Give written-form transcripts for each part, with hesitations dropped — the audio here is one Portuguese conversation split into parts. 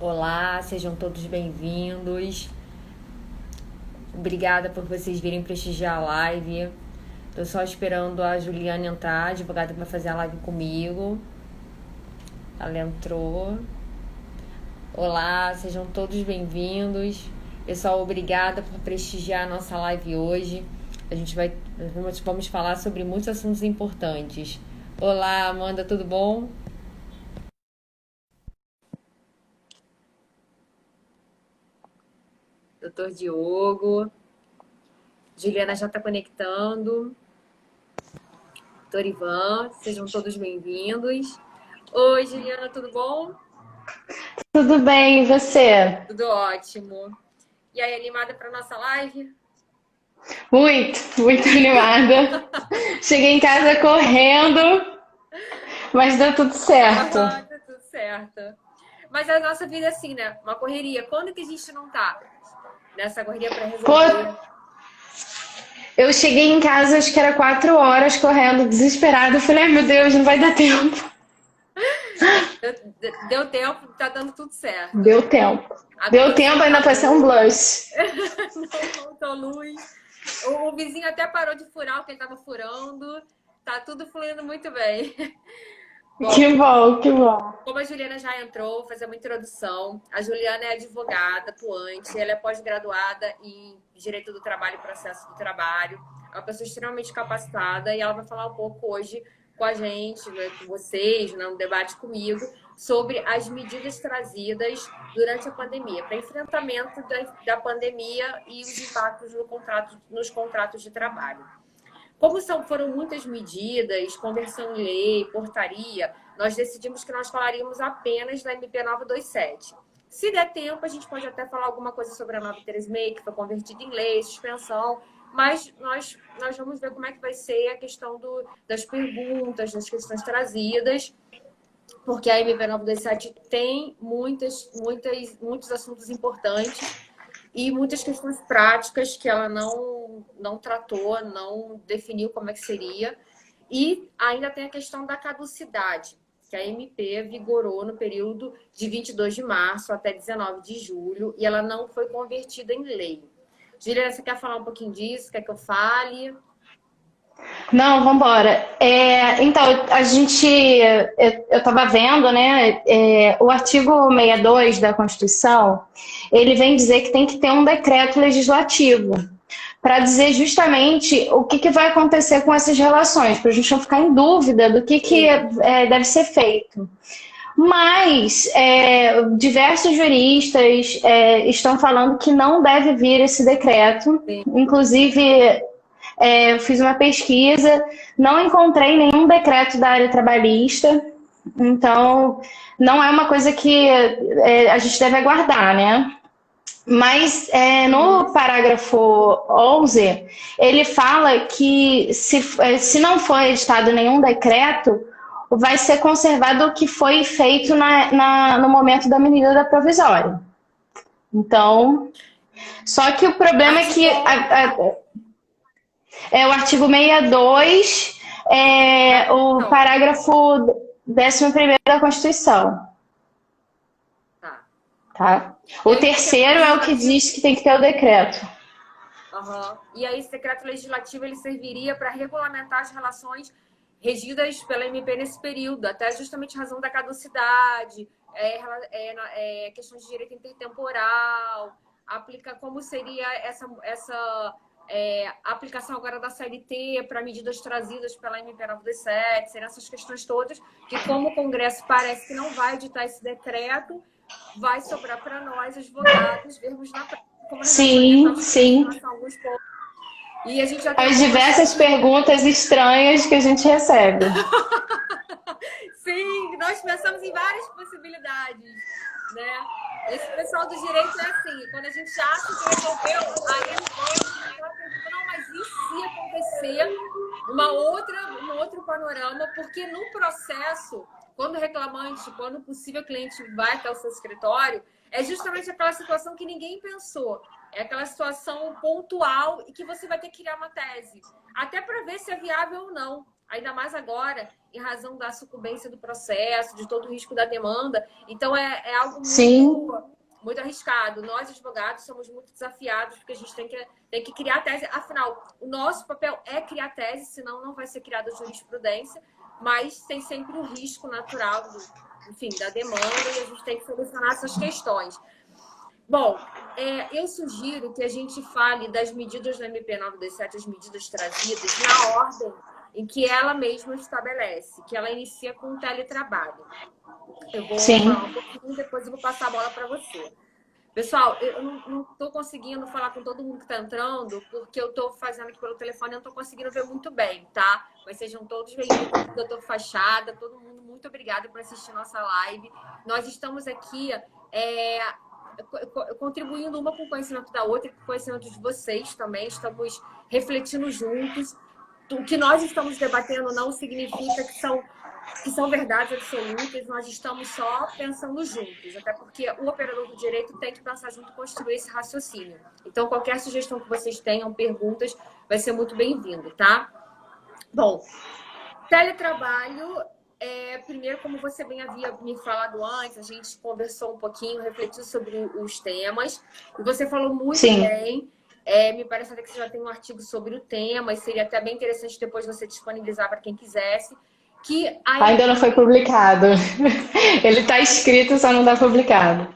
Olá, sejam todos bem-vindos. Obrigada por vocês virem prestigiar a live. Tô só esperando a Juliana entrar, a advogada que vai fazer a live comigo. Ela entrou. Olá, sejam todos bem-vindos. Pessoal, obrigada por prestigiar a nossa live hoje. Vamos falar sobre muitos assuntos importantes. Olá, Amanda, tudo bom? Doutor Diogo. Juliana já está conectando. Doutor Ivan, sejam todos bem-vindos. Oi, Juliana, tudo bom? Tudo bem, e você? Tudo ótimo. E aí, animada para nossa live? Muito, muito animada. Cheguei em casa correndo, mas deu tudo certo. Aham, tá tudo certo. Mas a nossa vida é assim, né? Uma correria. Quando que a gente não tá nessa correria para Pô, resolver? eu cheguei em casa, acho que era 4 horas correndo, desesperada. Eu falei, ai meu Deus, não vai dar tempo. Deu tempo, tá dando tudo certo. Deu tempo. A Deu luz tempo, ainda passei um acabou, blush. não faltou luz. O vizinho até parou de furar o que ele tava furando. Tá tudo fluindo muito bem. Que Bom, bom, que bom. como a Juliana já entrou, vou fazer uma introdução. A Juliana é advogada, atuante, ela é pós-graduada em Direito do Trabalho e Processo do Trabalho. É uma pessoa extremamente capacitada e ela vai falar um pouco hoje com a gente, né, com vocês, né, no debate comigo, sobre as medidas trazidas durante a pandemia, para enfrentamento da pandemia e os impactos nos contratos de trabalho. Como foram muitas medidas, conversão em lei, portaria, nós decidimos que nós falaríamos apenas da MP 927. Se der tempo, a gente pode até falar alguma coisa sobre a 936, que foi convertida em lei, suspensão, mas nós vamos ver como é que vai ser a questão das perguntas, das questões trazidas, porque a MP 927 tem muitos assuntos importantes e muitas questões práticas que ela não tratou, não definiu como é que seria. E ainda tem a questão da caducidade, que a MP vigorou no período de 22 de março até 19 de julho e ela não foi convertida em lei. Juliana, você quer falar um pouquinho disso? Quer que eu fale? Não, vambora. Então, a gente, eu estava vendo, né, o artigo 62 da Constituição, ele vem dizer que tem que ter um decreto legislativo para dizer justamente o que vai acontecer com essas relações, para a gente não ficar em dúvida do que Sim, deve ser feito. Mas diversos juristas estão falando que não deve vir esse decreto, sim. inclusive eu fiz uma pesquisa, não encontrei nenhum decreto da área trabalhista, então não é uma coisa que a gente deve aguardar, né? Mas no Uhum. parágrafo 11, ele fala que se não for editado nenhum decreto, vai ser conservado o que foi feito no momento da medida provisória. Então, só que o problema é que Artigo. é o artigo 62, o Então, parágrafo 11º da Constituição, tá. tá? E O aí o decreto terceiro é o que legislativo. diz que tem que ter o decreto. Uhum. E aí, esse decreto legislativo ele serviria para regulamentar as relações regidas pela MP nesse período, até justamente a razão da caducidade, questões de direito intertemporal, aplica como seria essa aplicação agora da CLT para medidas trazidas pela MP 927, seriam essas questões todas, que como o Congresso parece que não vai editar esse decreto, vai sobrar para nós, advogados, vermos na prática como nós vamos orientar Sim, os clientes em sim. relação a alguns pontos. E a gente já tem As algumas. diversas perguntas estranhas que a gente recebe. Sim, nós pensamos em várias possibilidades, né? Esse pessoal do direito é assim, quando a gente acha que resolveu, aí eles voltam com aquela pergunta, não, mas e se acontecer um outro panorama? Porque no processo, quando o reclamante, quando o possível cliente vai até o seu escritório, é justamente aquela situação que ninguém pensou. É aquela situação pontual e que você vai ter que criar uma tese, até para ver se é viável ou não. ainda mais agora, em razão da sucumbência do processo, de todo o risco da demanda. Então, é algo muito arriscado. Nós, advogados, somos muito desafiados, porque a gente tem que criar tese. Afinal, o nosso papel é criar tese, senão não vai ser criada jurisprudência, mas tem sempre o risco natural enfim, da demanda, e a gente tem que solucionar essas questões. Bom, eu sugiro que a gente fale das medidas da MP 927, as medidas trazidas, na ordem em que ela mesma estabelece, que ela inicia com o teletrabalho. Eu vou falar um pouquinho, depois eu vou passar a bola para você. Pessoal, eu não estou conseguindo falar com todo mundo que está entrando, porque eu estou fazendo aqui pelo telefone e não estou conseguindo ver muito bem, tá? Mas sejam todos bem-vindos, doutor Fachada, todo mundo, muito obrigada por assistir nossa live. Nós estamos aqui contribuindo uma com o conhecimento da outra e com o conhecimento de vocês também. Estamos refletindo juntos. O que nós estamos debatendo não significa que são verdades absolutas, nós estamos só pensando juntos, até porque o operador do direito tem que pensar junto e construir esse raciocínio. Então, qualquer sugestão que vocês tenham, perguntas, vai ser muito bem-vindo, tá? Bom, teletrabalho, primeiro, como você bem havia me falado antes, a gente conversou um pouquinho, refletiu sobre os temas, e você falou muito bem. Me parece até que você já tem um artigo sobre o tema, e seria até bem interessante depois você disponibilizar para quem quisesse. Ainda não foi publicado. Ele está escrito, só não está publicado.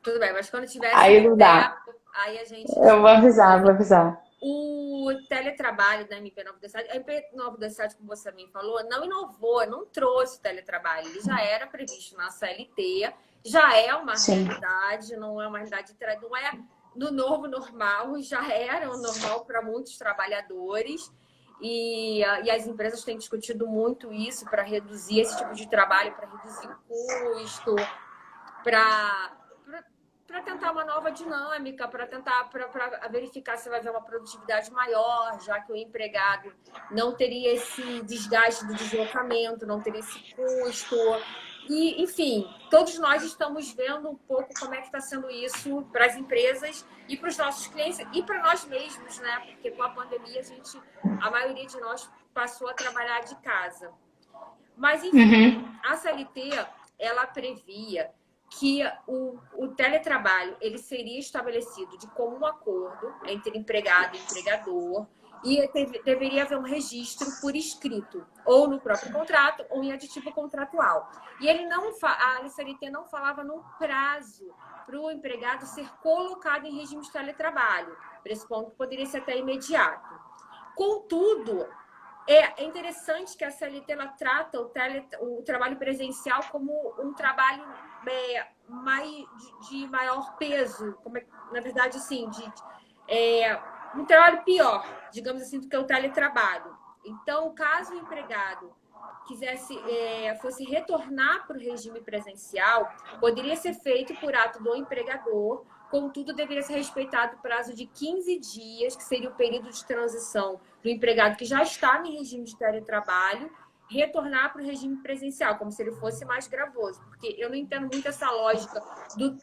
Tudo bem, mas quando tiver aí não dá. Aí a gente... Eu vou avisar. O teletrabalho da MP 927, a MP 927, como você também falou, não inovou, não trouxe o teletrabalho. Ele já era previsto na CLT, já é uma realidade, não é uma realidade, não é no novo normal, já era o normal para muitos trabalhadores. E as empresas têm discutido muito isso para reduzir esse tipo de trabalho, para reduzir o custo, para tentar uma nova dinâmica, para tentar verificar se vai haver uma produtividade maior, já que o empregado não teria esse desgaste do deslocamento, não teria esse custo. E, enfim, todos nós estamos vendo um pouco como é que está sendo isso para as empresas e para os nossos clientes e para nós mesmos, né? Porque com a pandemia a maioria de nós passou a trabalhar de casa. Mas, enfim, a CLT, ela previa que o teletrabalho ele seria estabelecido de comum acordo entre empregado e empregador, e deveria haver um registro por escrito, ou no próprio contrato, ou em aditivo contratual. E a CLT não falava num prazo para o empregado ser colocado em regime de teletrabalho. Para esse ponto, poderia ser até imediato. Contudo, é interessante que a CLT ela trata o trabalho presencial como um trabalho de maior peso, na verdade, assim, um trabalho pior, digamos assim, do que o teletrabalho. Então, caso o empregado fosse retornar para o regime presencial, poderia ser feito por ato do empregador, contudo, deveria ser respeitado o prazo de 15 dias, que seria o período de transição do empregado que já está em regime de teletrabalho, retornar para o regime presencial, como se ele fosse mais gravoso. Porque eu não entendo muito essa lógica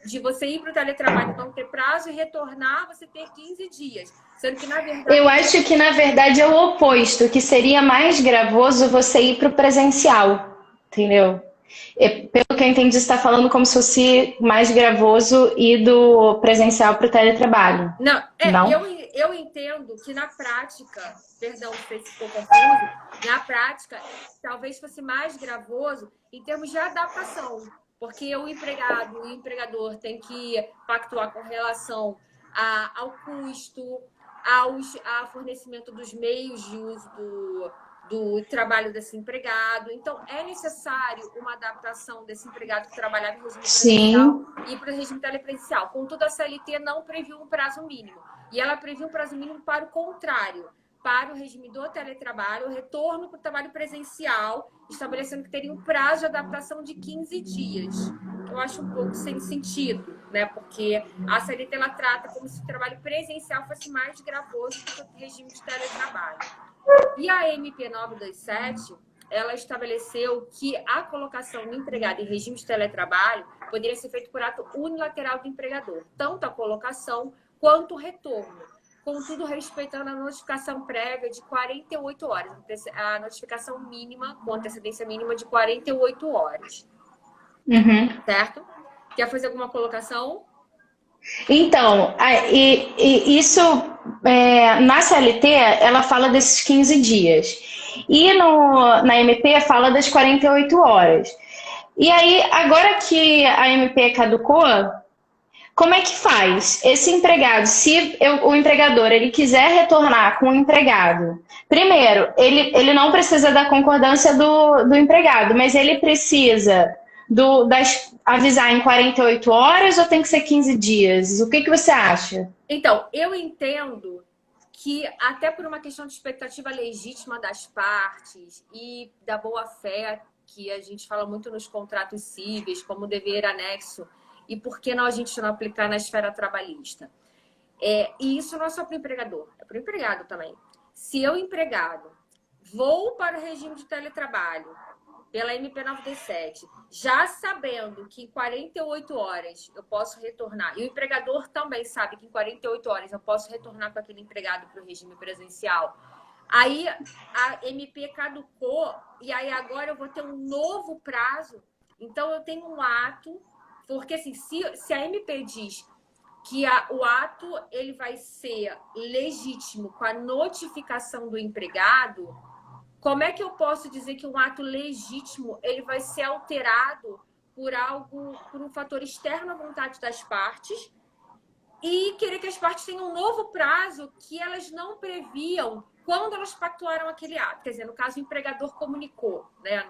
de você ir para o teletrabalho não ter prazo e retornar, você ter 15 dias. Sendo que, na verdade... Eu acho que, na verdade, é o oposto, que seria mais gravoso você ir para o presencial, entendeu? Pelo que eu entendi, você está falando como se fosse mais gravoso ir do presencial para o teletrabalho. Não? Eu entendo que na prática, perdão se ficou confuso, na prática talvez fosse mais gravoso em termos de adaptação, porque o empregado e o empregador têm que pactuar com relação ao custo, ao fornecimento dos meios de uso do trabalho desse empregado. Então, é necessário uma adaptação desse empregado que trabalhava em regime presencial e para o regime telepresencial. Contudo, a CLT não previu um prazo mínimo. E ela previu um prazo mínimo para o contrário, para o regime do teletrabalho, o retorno para o trabalho presencial, estabelecendo que teria um prazo de adaptação de 15 dias. Eu acho um pouco sem sentido, né? Porque a CLT ela trata como se o trabalho presencial fosse mais gravoso do que o regime de teletrabalho. E a MP 927, ela estabeleceu que a colocação do empregado em regime de teletrabalho poderia ser feita por ato unilateral do empregador, tanto a colocação quanto o retorno. contudo respeitando a notificação prévia de 48 horas, a notificação mínima, com antecedência mínima de 48 horas. Uhum. Certo? Quer fazer alguma colocação? Então, isso na CLT ela fala desses 15 dias. E na MP fala das 48 horas. E aí, agora que a MP caducou, como é que faz? Esse empregado, se o empregador ele quiser retornar com o empregado, primeiro, ele não precisa da concordância do empregado, mas ele precisa avisar em 48 horas ou tem que ser 15 dias? O que você acha? Então, eu entendo que até por uma questão de expectativa legítima das partes e da boa-fé, que a gente fala muito nos contratos cíveis, como dever anexo, e por que não a gente não aplicar na esfera trabalhista? E isso não é só para o empregador, é para o empregado também. Se eu, empregado, vou para o regime de teletrabalho pela MP927, já sabendo que em 48 horas eu posso retornar, e o empregador também sabe que em 48 horas eu posso retornar com aquele empregado para o regime presencial, aí a MP caducou, e aí agora eu vou ter um novo prazo, então eu tenho um ato, porque assim, se a MP diz que o ato ele vai ser legítimo com a notificação do empregado, como é que eu posso dizer que um ato legítimo ele vai ser alterado por um fator externo à vontade das partes e querer que as partes tenham um novo prazo que elas não previam quando elas pactuaram aquele ato? Quer dizer, no caso, o empregador comunicou, né?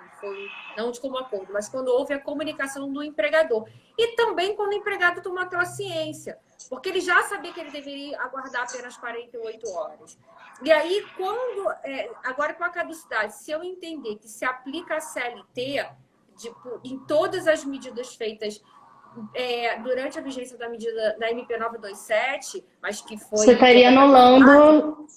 Não de como acordo, mas quando houve a comunicação do empregador. E também quando o empregado tomou aquela ciência, porque ele já sabia que ele deveria aguardar apenas 48 horas. E aí, agora com a caducidade, se eu entender que se aplica a CLT, em todas as medidas feitas durante a vigência da medida da MP 927, mas que foi... Você estaria anulando...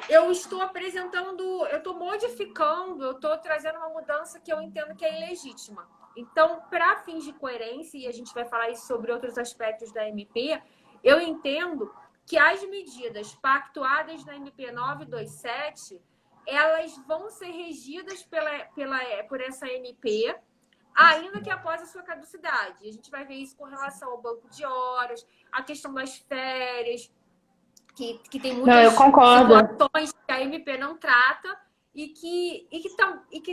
Eu estou apresentando, eu estou modificando, eu estou trazendo uma mudança que eu entendo que é ilegítima. Então, para fins de coerência, e a gente vai falar isso sobre outros aspectos da MP, eu entendo que as medidas pactuadas na MP 927, elas vão ser regidas por essa MP, ainda que após a sua caducidade. E a gente vai ver isso com relação ao banco de horas, a questão das férias, que tem muitas situações que a MP não trata e que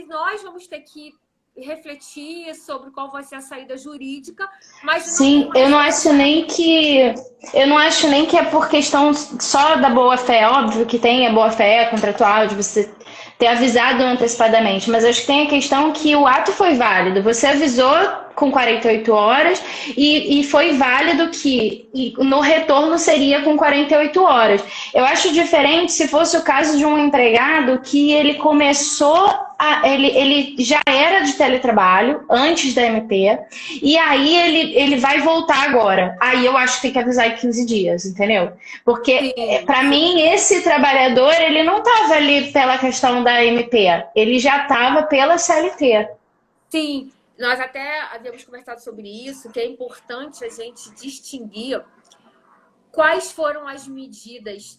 nós vamos ter que refletir sobre qual vai ser a saída jurídica, mas sim, eu não acho nem que é por questão só da boa-fé. Óbvio que tem a boa-fé contratual de você ter avisado antecipadamente, mas acho que tem a questão que o ato foi válido. Você avisou com 48 horas e foi válido que no retorno seria com 48 horas. Eu acho diferente se fosse o caso de um empregado que ele começou ele já era de teletrabalho antes da MP e aí ele vai voltar agora. Aí eu acho que tem que avisar em 15 dias, entendeu? Porque para mim esse trabalhador ele não estava ali pela questão da MP, ele já estava pela CLT. Sim, nós até havíamos conversado sobre isso, que é importante a gente distinguir quais foram as medidas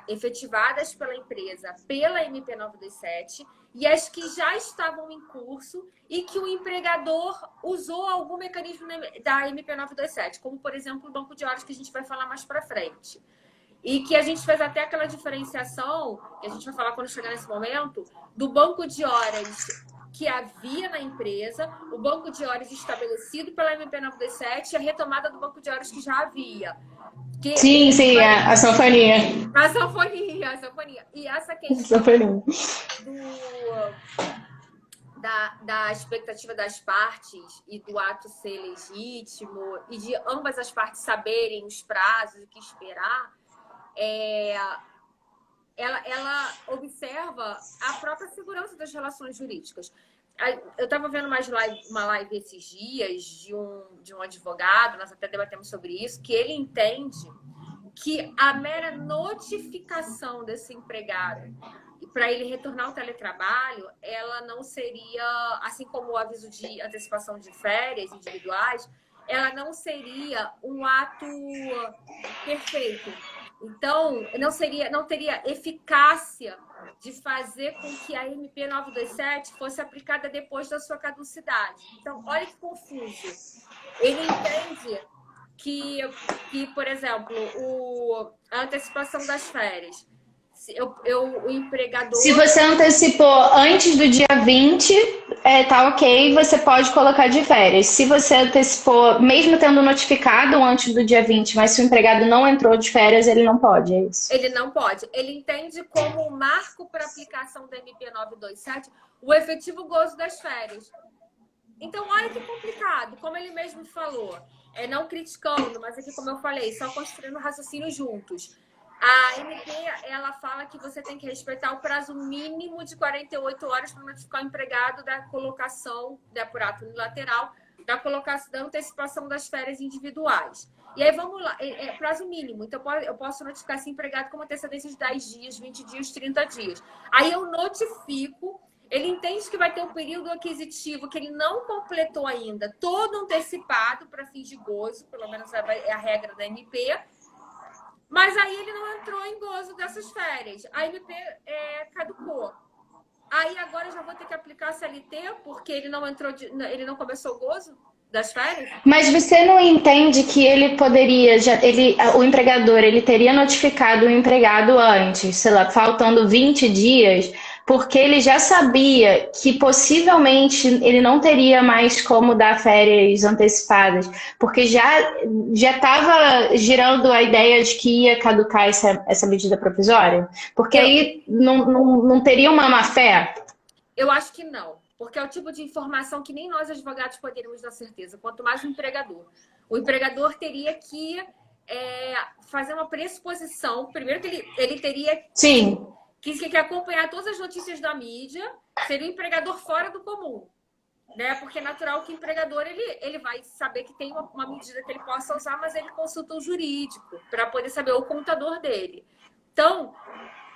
efetivadas pela empresa pela MP 927 e as que já estavam em curso e que o empregador usou algum mecanismo da MP 927, como, por exemplo, o banco de horas, que a gente vai falar mais para frente. E que a gente fez até aquela diferenciação, que a gente vai falar quando chegar nesse momento, do banco de horas que havia na empresa, o banco de horas estabelecido pela MP 927 e a retomada do banco de horas que já havia. Sim, a sanfonia. A sanfonia. E essa questão da expectativa das partes e do ato ser legítimo e de ambas as partes saberem os prazos, o que esperar, ela observa a própria segurança das relações jurídicas. Eu estava vendo uma live esses dias de um advogado, nós até debatemos sobre isso, que ele entende que a mera notificação desse empregado para ele retornar ao teletrabalho, ela não seria, assim como o aviso de antecipação de férias individuais, ela não seria um ato perfeito. Então, não teria eficácia de fazer com que a MP 927 fosse aplicada depois da sua caducidade. Então, olha que confuso. Ele entende que por exemplo, a antecipação das férias. O empregador... Se você antecipou antes do dia 20, tá ok, você pode colocar de férias. Se você antecipou, mesmo tendo notificado antes do dia 20, mas se o empregado não entrou de férias, ele não pode, é isso? Ele não pode. Ele entende como marco para aplicação da MP 927 o efetivo gozo das férias. Então, olha que complicado, como ele mesmo falou. Não criticando, mas aqui, como eu falei, só construindo raciocínio juntos. A MP, ela fala que você tem que respeitar o prazo mínimo de 48 horas para notificar o empregado da colocação, por ato unilateral, da colocação, da antecipação das férias individuais. E aí, vamos lá, prazo mínimo. Então, eu posso notificar esse empregado com antecedência de 10 dias, 20 dias, 30 dias. Aí eu notifico, ele entende que vai ter um período aquisitivo que ele não completou ainda, todo antecipado para fins de gozo, pelo menos é a regra da MP, mas aí ele não entrou em gozo dessas férias. A MP caducou. Aí agora eu já vou ter que aplicar a CLT porque ele não entrou, ele não começou o gozo das férias? Mas você não entende que ele poderia, o empregador, ele teria notificado o empregado antes, sei lá, faltando 20 dias, porque ele já sabia que possivelmente ele não teria mais como dar férias antecipadas, porque já estava girando a ideia de que ia caducar essa medida provisória? Porque aí não teria uma má-fé? Eu acho que não. Porque é o tipo de informação que nem nós, advogados, poderíamos dar certeza, quanto mais o empregador. O empregador teria que fazer uma pressuposição. Primeiro que ele teria que acompanhar todas as notícias da mídia, seria o empregador fora do comum. Né? Porque é natural que o empregador ele vai saber que tem uma medida que ele possa usar, mas ele consulta o jurídico para poder saber o contador dele. Então,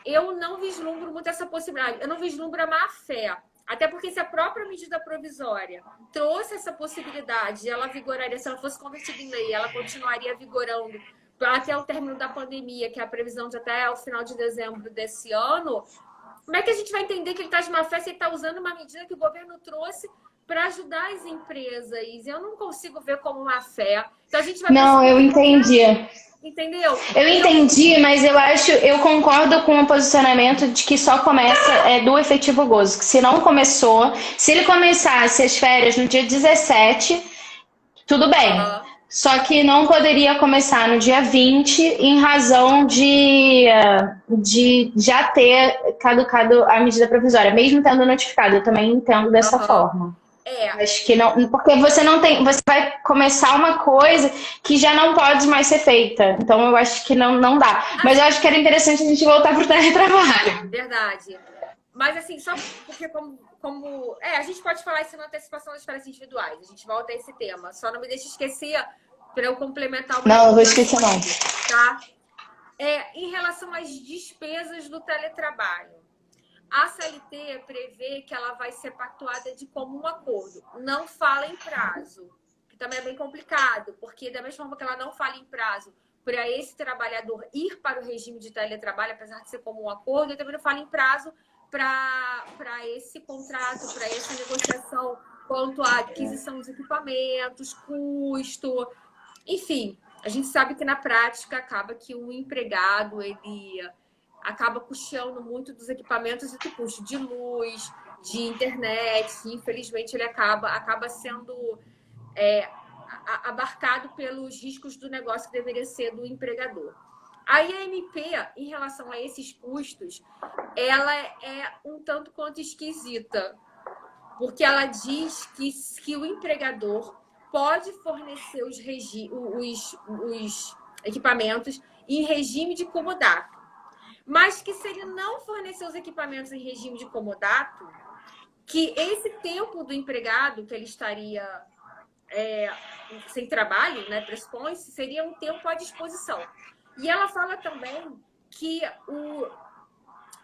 eu não vislumbro muito essa possibilidade. Eu não vislumbro a má-fé. Até porque se a própria medida provisória trouxe essa possibilidade, ela vigoraria, se ela fosse convertida em lei, ela continuaria vigorando até o término da pandemia, que é a previsão de até o final de dezembro desse ano. Como é que a gente vai entender que ele está de má fé se ele está usando uma medida que o governo trouxe para ajudar as empresas? Eu não consigo ver como má fé. Então a gente vai... Não, eu entendi. Entendeu? Eu entendi, mas eu concordo com o posicionamento de que só começa do efetivo gozo. Que se não começou, se ele começasse as férias no dia 17, tudo bem. Só que não poderia começar no dia 20 em razão de já ter caducado a medida provisória, mesmo tendo notificado. Eu também entendo dessa forma. Acho que não, porque você vai começar uma coisa que já não pode mais ser feita. Então eu acho que não dá. Mas eu acho que era interessante a gente voltar para o teletrabalho. Verdade. Mas assim, só porque a gente pode falar isso na antecipação das férias individuais. A gente volta a esse tema. Só não me deixe esquecer para eu complementar o... Não, eu vou esquecer não. Tá? Em relação às despesas do teletrabalho. A CLT prevê que ela vai ser pactuada de comum acordo. Não fala em prazo, que também é bem complicado, porque da mesma forma que ela não fala em prazo para esse trabalhador ir para o regime de teletrabalho, apesar de ser comum acordo, ele também não fala em prazo para esse contrato, para essa negociação quanto à aquisição de equipamentos, custo, enfim. A gente sabe que na prática acaba que o empregado, ele acaba custeando muito dos equipamentos e do custo de luz, de internet. Infelizmente, ele acaba sendo abarcado pelos riscos do negócio que deveria ser do empregador. Aí a MP, em relação a esses custos, ela é um tanto quanto esquisita, porque ela diz que o empregador pode fornecer os equipamentos em regime de comodato. Mas que se ele não fornecer os equipamentos em regime de comodato, que esse tempo do empregado que ele estaria sem trabalho, né, pressupõe-se, seria um tempo à disposição. E ela fala também que o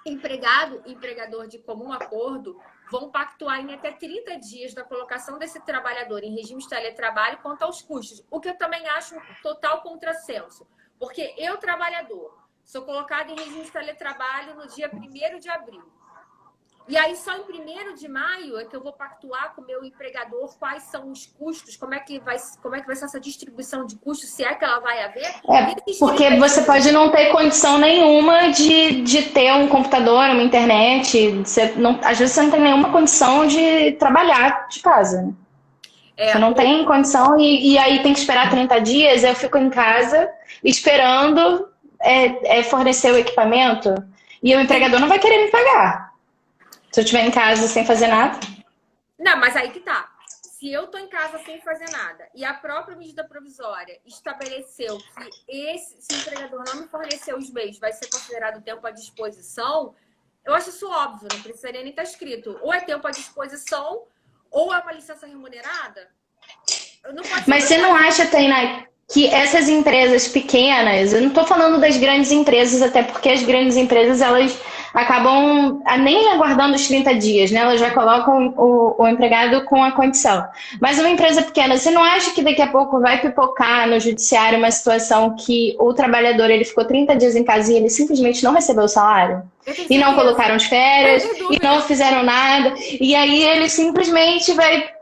empregador de comum acordo vão pactuar em até 30 dias da colocação desse trabalhador em regime de teletrabalho quanto aos custos, o que eu também acho um total contrassenso. Porque eu, trabalhador, sou colocado em regime de teletrabalho no dia 1º de abril. E aí, só em 1º de maio é que eu vou pactuar com o meu empregador quais são os custos, como é que vai ser essa distribuição de custos, se é que ela vai haver. Porque você pode não ter condição nenhuma de ter um computador, uma internet. Às vezes você não tem nenhuma condição de trabalhar de casa. Você não tem condição e aí tem que esperar 30 dias. Eu fico em casa esperando fornecer o equipamento e o empregador não vai querer me pagar. Se eu estiver em casa sem fazer nada. Não, mas aí que tá. Se eu tô em casa sem fazer nada e a própria medida provisória estabeleceu que se o empregador não me fornecer os meios, vai ser considerado tempo à disposição, eu acho isso óbvio, não precisaria nem estar escrito. Ou é tempo à disposição, ou é uma licença remunerada. Mas você não acha, Tainá, que essas empresas pequenas, eu não estou falando das grandes empresas, até porque as grandes empresas, elas acabam nem aguardando os 30 dias, né? Elas já colocam o empregado com a condição. Mas uma empresa pequena, você não acha que daqui a pouco vai pipocar no judiciário uma situação que o trabalhador ele ficou 30 dias em casa e ele simplesmente não recebeu o salário? E não colocaram as férias, e não fizeram nada, e aí ele simplesmente vai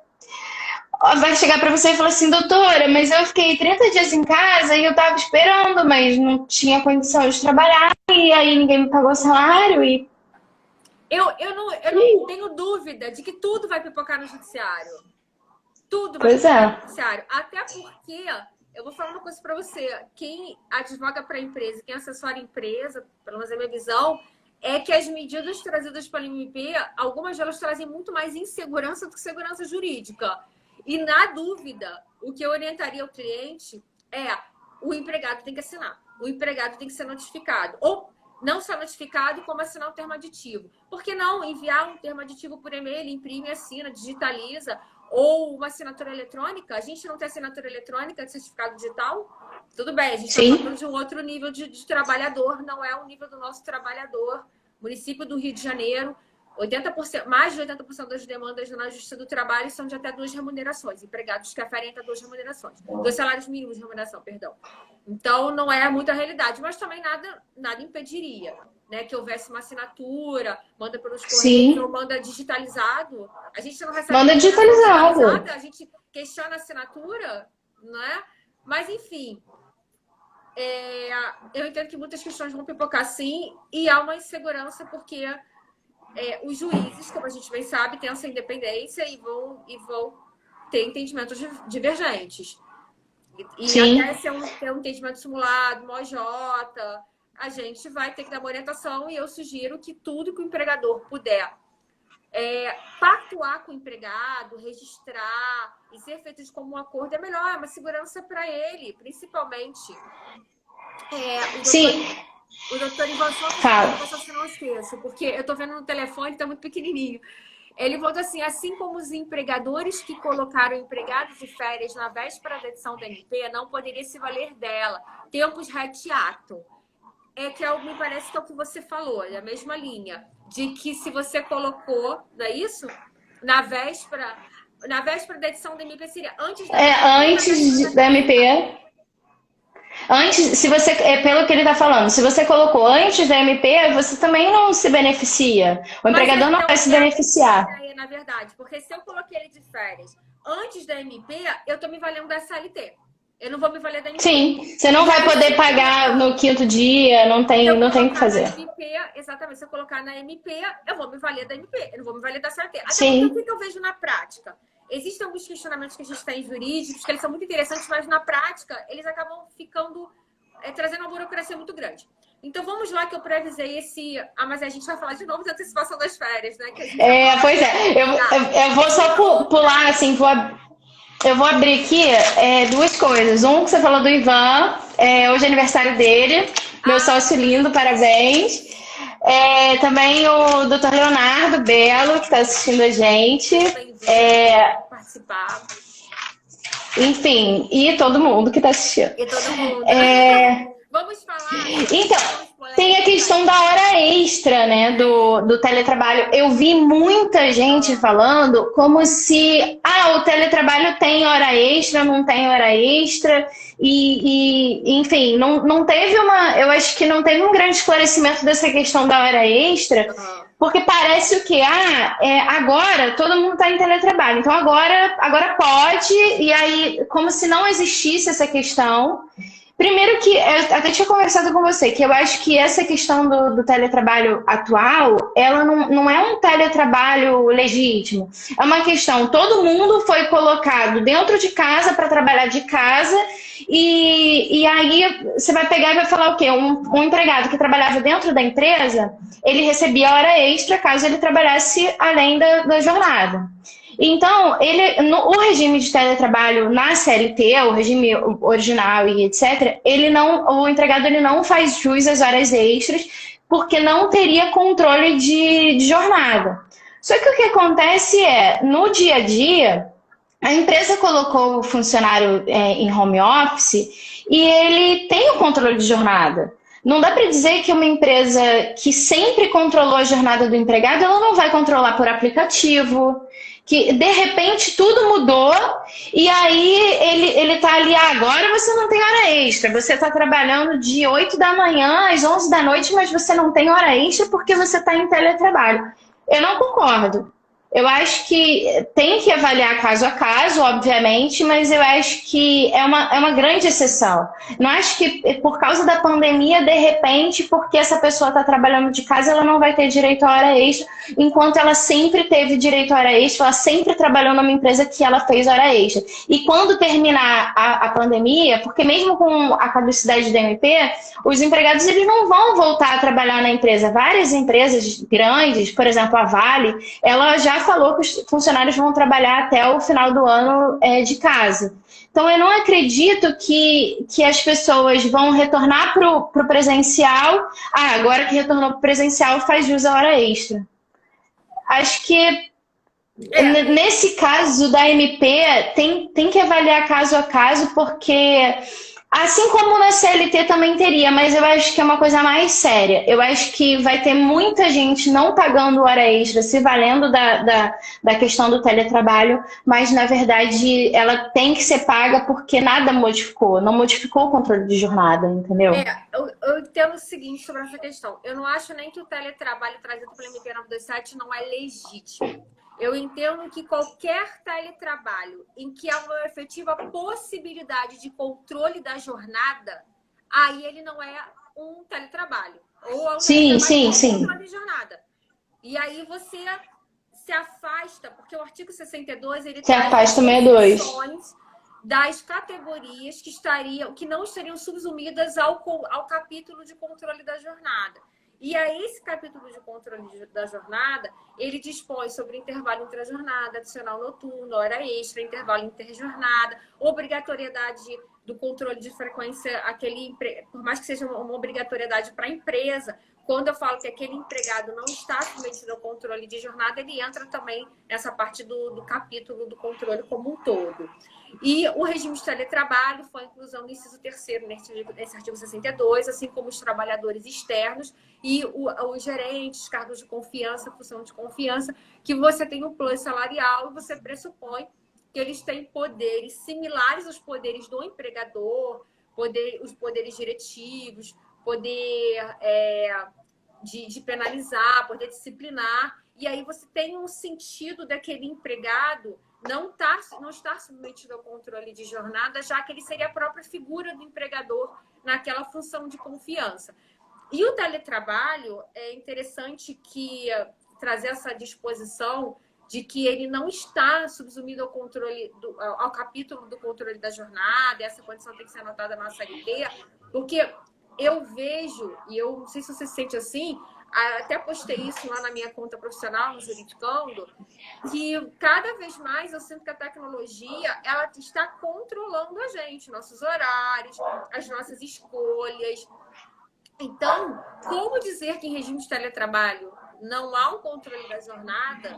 chegar para você e falar assim, doutora, mas eu fiquei 30 dias em casa e eu tava esperando, mas não tinha condição de trabalhar e aí ninguém me pagou o salário e... Eu não tenho dúvida de que tudo vai pipocar no judiciário. Tudo vai pipocar no judiciário. Até porque, eu vou falar uma coisa para você, quem advoga para a empresa, quem assessora a empresa, pelo menos é a minha visão, é que as medidas trazidas pela MP, algumas delas trazem muito mais insegurança do que segurança jurídica. E, na dúvida, o que eu orientaria ao cliente é o empregado tem que assinar. O empregado tem que ser notificado. Ou não só notificado, como assinar um termo aditivo. Por que não enviar um termo aditivo por e-mail, imprime, assina, digitaliza? Ou uma assinatura eletrônica? A gente não tem assinatura eletrônica de certificado digital? Tudo bem, a gente está falando de um outro nível de trabalhador, não é o nível do nosso trabalhador. Município do Rio de Janeiro, 80%, mais de 80% das demandas na Justiça do Trabalho são de até 2 remunerações. Empregados que aferem até 2 remunerações. 2 salários mínimos de remuneração, perdão. Então, não é muita realidade. Mas também nada impediria, né, que houvesse uma assinatura, manda pelos correios ou manda digitalizado. A gente não recebe... Manda digitalizado. A gente questiona a assinatura, não é? Mas, enfim... eu entendo que muitas questões vão pipocar sim, e há uma insegurança porque... os juízes, como a gente bem sabe, têm essa independência e vão ter entendimentos divergentes. E até se ter um entendimento simulado, uma OJ, a gente vai ter que dar uma orientação e eu sugiro que tudo que o empregador puder pactuar com o empregado, registrar e ser feito como um acordo é melhor, é uma segurança para ele, principalmente. O doutor Ivan Souza, se não esqueço, porque eu tô vendo no telefone, tá muito pequenininho. Ele voltou assim, assim como os empregadores que colocaram empregados de férias na véspera da edição da MP, não poderia se valer dela. Tempos reteato. Me parece que é o que você falou, é a mesma linha. De que se você colocou, não é isso? Na véspera da edição da MP seria antes da MP. Antes, se você, pelo que ele está falando, se você colocou antes da MP, você também não se beneficia. O empregador não vai se beneficiar. Na verdade, porque se eu coloquei ele de férias antes da MP, eu estou me valendo da CLT. Eu não vou me valer da MP. Sim, você não vai poder pagar no 5º dia, não tem o que fazer. Exatamente, se eu colocar na MP, eu vou me valer da MP, eu não vou me valer da CLT. Até Sim. porque o que eu vejo na prática? Existem alguns questionamentos que a gente tem jurídicos, que eles são muito interessantes, mas na prática eles acabam ficando, trazendo uma burocracia muito grande. Então vamos lá que eu previsei mas a gente vai falar de novo da antecipação das férias, né? Pois é, eu vou só pular, assim, eu vou abrir aqui 2 coisas. Um que você falou do Ivan, hoje é aniversário dele, meu sócio lindo, parabéns. Também o Dr. Leonardo Belo, que está assistindo a gente. Participar. Enfim, e todo mundo que está assistindo. E todo mundo. Vamos falar. Então, Tem a questão da hora extra, né, do teletrabalho. Eu vi muita gente falando como se, o teletrabalho tem hora extra, não tem hora extra, enfim, não teve eu acho que não teve um grande esclarecimento dessa questão da hora extra, porque parece o quê? Agora todo mundo está em teletrabalho, então agora pode, e aí, como se não existisse essa questão. Primeiro que, eu até tinha conversado com você, que eu acho que essa questão do teletrabalho atual, ela não é um teletrabalho legítimo. É uma questão, todo mundo foi colocado dentro de casa para trabalhar de casa, e aí você vai pegar e vai falar o quê? Um empregado que trabalhava dentro da empresa, ele recebia hora extra caso ele trabalhasse além da jornada. Então, o regime de teletrabalho na CLT, o regime original e etc., o empregado ele não faz jus às horas extras porque não teria controle de jornada. Só que o que acontece no dia a dia, a empresa colocou o funcionário em home office e ele tem o controle de jornada. Não dá para dizer que uma empresa que sempre controlou a jornada do empregado, ela não vai controlar por aplicativo, que de repente tudo mudou e aí ele tá ali, agora você não tem hora extra, você tá trabalhando de 8 da manhã às 11 da noite, mas você não tem hora extra porque você tá em teletrabalho. Eu não concordo. Eu acho que tem que avaliar caso a caso, obviamente, mas eu acho que é uma grande exceção. Não acho que por causa da pandemia, de repente, porque essa pessoa está trabalhando de casa, ela não vai ter direito à hora extra, enquanto ela sempre teve direito à hora extra, ela sempre trabalhou numa empresa que ela fez hora extra. E quando terminar a pandemia, porque mesmo com a caducidade do MP, os empregados eles não vão voltar a trabalhar na empresa. Várias empresas grandes, por exemplo, a Vale, ela já falou que os funcionários vão trabalhar até o final do ano de casa. Então, eu não acredito que as pessoas vão retornar para o presencial. Agora que retornou para o presencial, faz jus à hora extra. Acho que, nesse caso da MP, tem que avaliar caso a caso, porque... Assim como na CLT também teria, mas eu acho que é uma coisa mais séria. Eu acho que vai ter muita gente não pagando hora extra, se valendo da questão do teletrabalho, mas na verdade ela tem que ser paga porque nada modificou, não modificou o controle de jornada, entendeu? Eu entendo o seguinte sobre essa questão. Eu não acho nem que o teletrabalho trazido pelo MP 927 não é legítimo. Eu entendo que qualquer teletrabalho em que há uma efetiva possibilidade de controle da jornada, aí ele não é um teletrabalho. Ou é um controle de jornada. E aí você se afasta, porque o artigo 62 ele traz definições das categorias que não estariam subsumidas ao capítulo de controle da jornada. E aí, esse capítulo de controle da jornada, ele dispõe sobre intervalo intra-jornada, adicional noturno, hora extra, intervalo interjornada, obrigatoriedade do controle de frequência, por mais que seja uma obrigatoriedade para a empresa, quando eu falo que aquele empregado não está submetido ao controle de jornada, ele entra também nessa parte do capítulo do controle como um todo. E o regime de teletrabalho foi a inclusão do inciso 3º nesse artigo 62, assim como os trabalhadores externos e os gerentes, cargos de confiança, função de confiança, que você tem um plano salarial e você pressupõe que eles têm poderes similares aos poderes do empregador, os poderes diretivos, poder de penalizar, poder disciplinar. E aí você tem um sentido daquele empregado não estar submetido ao controle de jornada, já que ele seria a própria figura do empregador naquela função de confiança. E o teletrabalho, é interessante que trazer essa disposição de que ele não está subsumido ao controle ao capítulo do controle da jornada, essa condição tem que ser anotada na nossa LT, porque eu vejo, e eu não sei se você se sente assim, até postei isso lá na minha conta profissional, no Juridicando, que cada vez mais eu sinto que a tecnologia ela está controlando a gente, nossos horários, as nossas escolhas. Então, como dizer que em regime de teletrabalho não há um controle da jornada,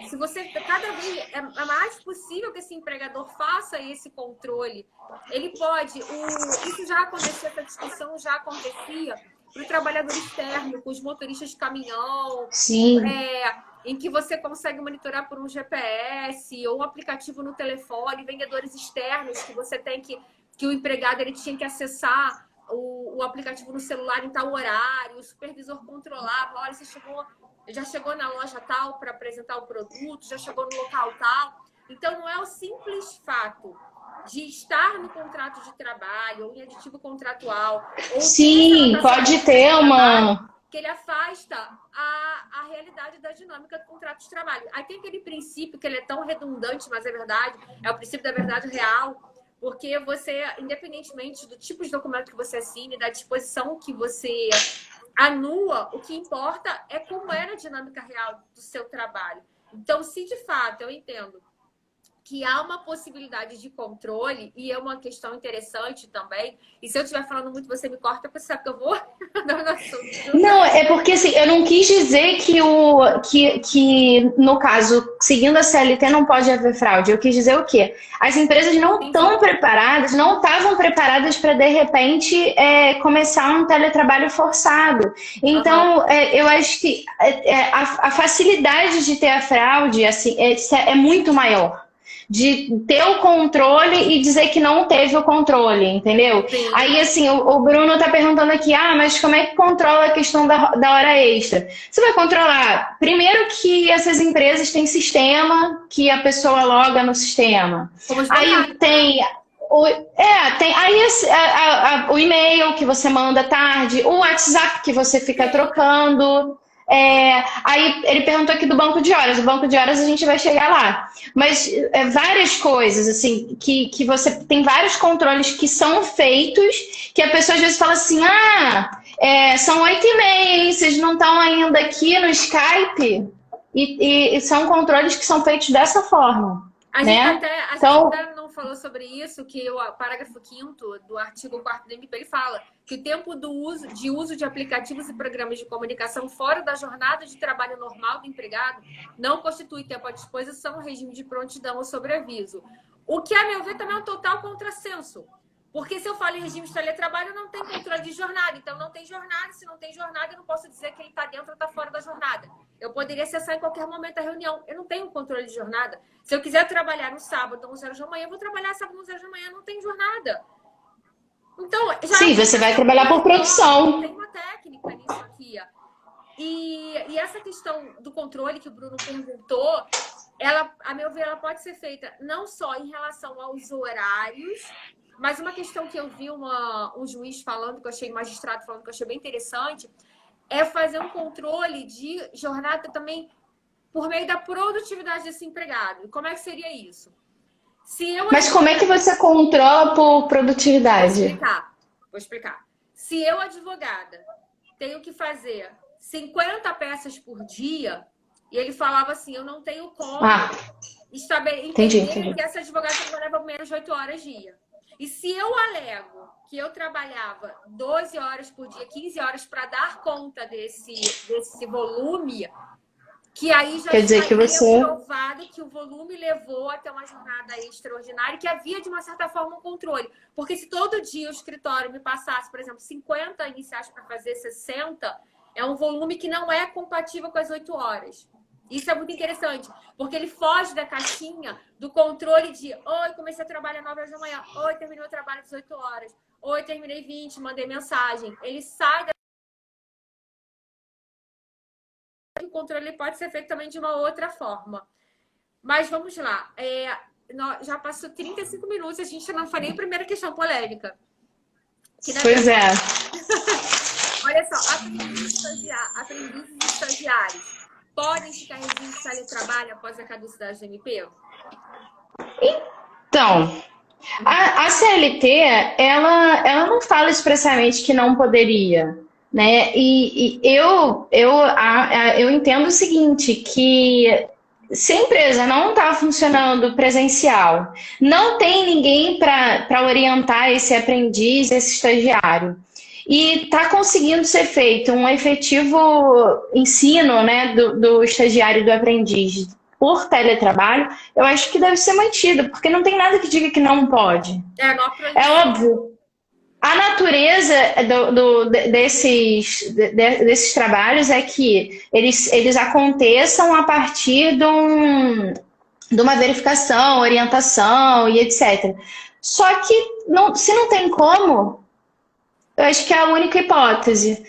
se você cada vez é mais possível que esse empregador faça esse controle, ele pode, isso já acontecia, essa discussão já acontecia para o trabalhador externo, com os motoristas de caminhão, Sim. em que você consegue monitorar por um GPS ou um aplicativo no telefone, vendedores externos que você tem que o empregado ele tinha que acessar o aplicativo no celular em tal horário, o supervisor controlava, olha, você já chegou na loja tal para apresentar o produto, já chegou no local tal. Então, não é o simples fato de estar no contrato de trabalho ou em aditivo contratual. Ou sim, pode ter uma... que ele afasta a realidade da dinâmica do contrato de trabalho. Aí tem aquele princípio que ele é tão redundante, mas é verdade, é o princípio da verdade real, porque você, independentemente do tipo de documento que você assine, da disposição que você anula, o que importa é como era a dinâmica real do seu trabalho. Então, se de fato eu entendo que há uma possibilidade de controle, e é uma questão interessante também, e se eu estiver falando muito, você me corta, porque sabe que eu vou... Não, é porque assim, eu não quis dizer que no caso, seguindo a CLT, não pode haver fraude. Eu quis dizer o quê? As empresas não estão preparadas, não estavam preparadas para, de repente, começar um teletrabalho forçado. Então, eu acho que a facilidade de ter a fraude assim, é muito maior. De ter o controle e dizer que não teve o controle, entendeu? Sim. Aí, assim, o Bruno tá perguntando aqui, mas como é que controla a questão da hora extra? Você vai controlar, primeiro que essas empresas têm sistema, que a pessoa loga no sistema. Aí tem... o e-mail que você manda tarde, o WhatsApp que você fica trocando... aí ele perguntou aqui do banco de horas. O banco de horas a gente vai chegar lá. Mas várias coisas, assim, que você tem vários controles que são feitos, que a pessoa às vezes fala assim, são 8h30, hein? Vocês não estão ainda aqui no Skype? E são controles que são feitos dessa forma. A gente até não falou sobre isso, que o parágrafo 5º do artigo 4º do MP, ele fala que o tempo de uso de aplicativos e programas de comunicação fora da jornada de trabalho normal do empregado não constitui tempo à disposição, regime de prontidão ou sobreaviso. O que, a meu ver, também é um total contrassenso. Porque se eu falo em regime de teletrabalho, não tem controle de jornada. Então, não tem jornada. Se não tem jornada, eu não posso dizer que ele está dentro ou está fora da jornada. Eu poderia acessar em qualquer momento a reunião. Eu não tenho controle de jornada. Se eu quiser trabalhar no sábado, 11 horas da manhã, eu vou trabalhar sábado, 11 horas da manhã. Não tem jornada. Então, sim, você vai trabalhar por produção. Tem uma técnica nisso aqui. E essa questão do controle que o Bruno perguntou, ela, a meu ver, ela pode ser feita não só em relação aos horários, mas uma questão que eu vi um juiz falando, que eu achei, magistrado falando, que eu achei bem interessante, é fazer um controle de jornada também por meio da produtividade desse empregado. E como é que seria isso? Mas como é que você controla por produtividade? Vou explicar. Se eu, advogada, tenho que fazer 50 peças por dia, e ele falava assim, eu não tenho como entender que essa advogada trabalhava menos de 8 horas dia. E se eu alego que eu trabalhava 12 horas por dia, 15 horas para dar conta desse volume, que aí já estaria provado que o volume levou até uma jornada extraordinária e que havia, de uma certa forma, um controle. Porque se todo dia o escritório me passasse, por exemplo, 50 iniciais para fazer 60, é um volume que não é compatível com as 8 horas. Isso é muito interessante, porque ele foge da caixinha do controle de oi, comecei a trabalhar às 9 horas da manhã, oi, terminei o trabalho às 18 horas, oi, terminei 20, mandei mensagem. Ele sai da... O controle pode ser feito também de uma outra forma. Mas vamos lá. Já passou 35 minutos, a gente não falou nem a primeira questão polêmica. Pois é. Olha só, aprendizes e estagiários podem ficar em regime de teletrabalho após a caducidade do MP? Então, a CLT, ela não fala expressamente que não poderia, né? E eu entendo o seguinte, que se a empresa não está funcionando presencial, não tem ninguém para orientar esse aprendiz, esse estagiário, e está conseguindo ser feito um efetivo ensino, né, do estagiário e do aprendiz por teletrabalho, eu acho que deve ser mantido, porque não tem nada que diga que não pode. É óbvio. A natureza desses trabalhos é que eles aconteçam a partir de uma verificação, orientação e etc. Só que se não tem como, eu acho que é a única hipótese.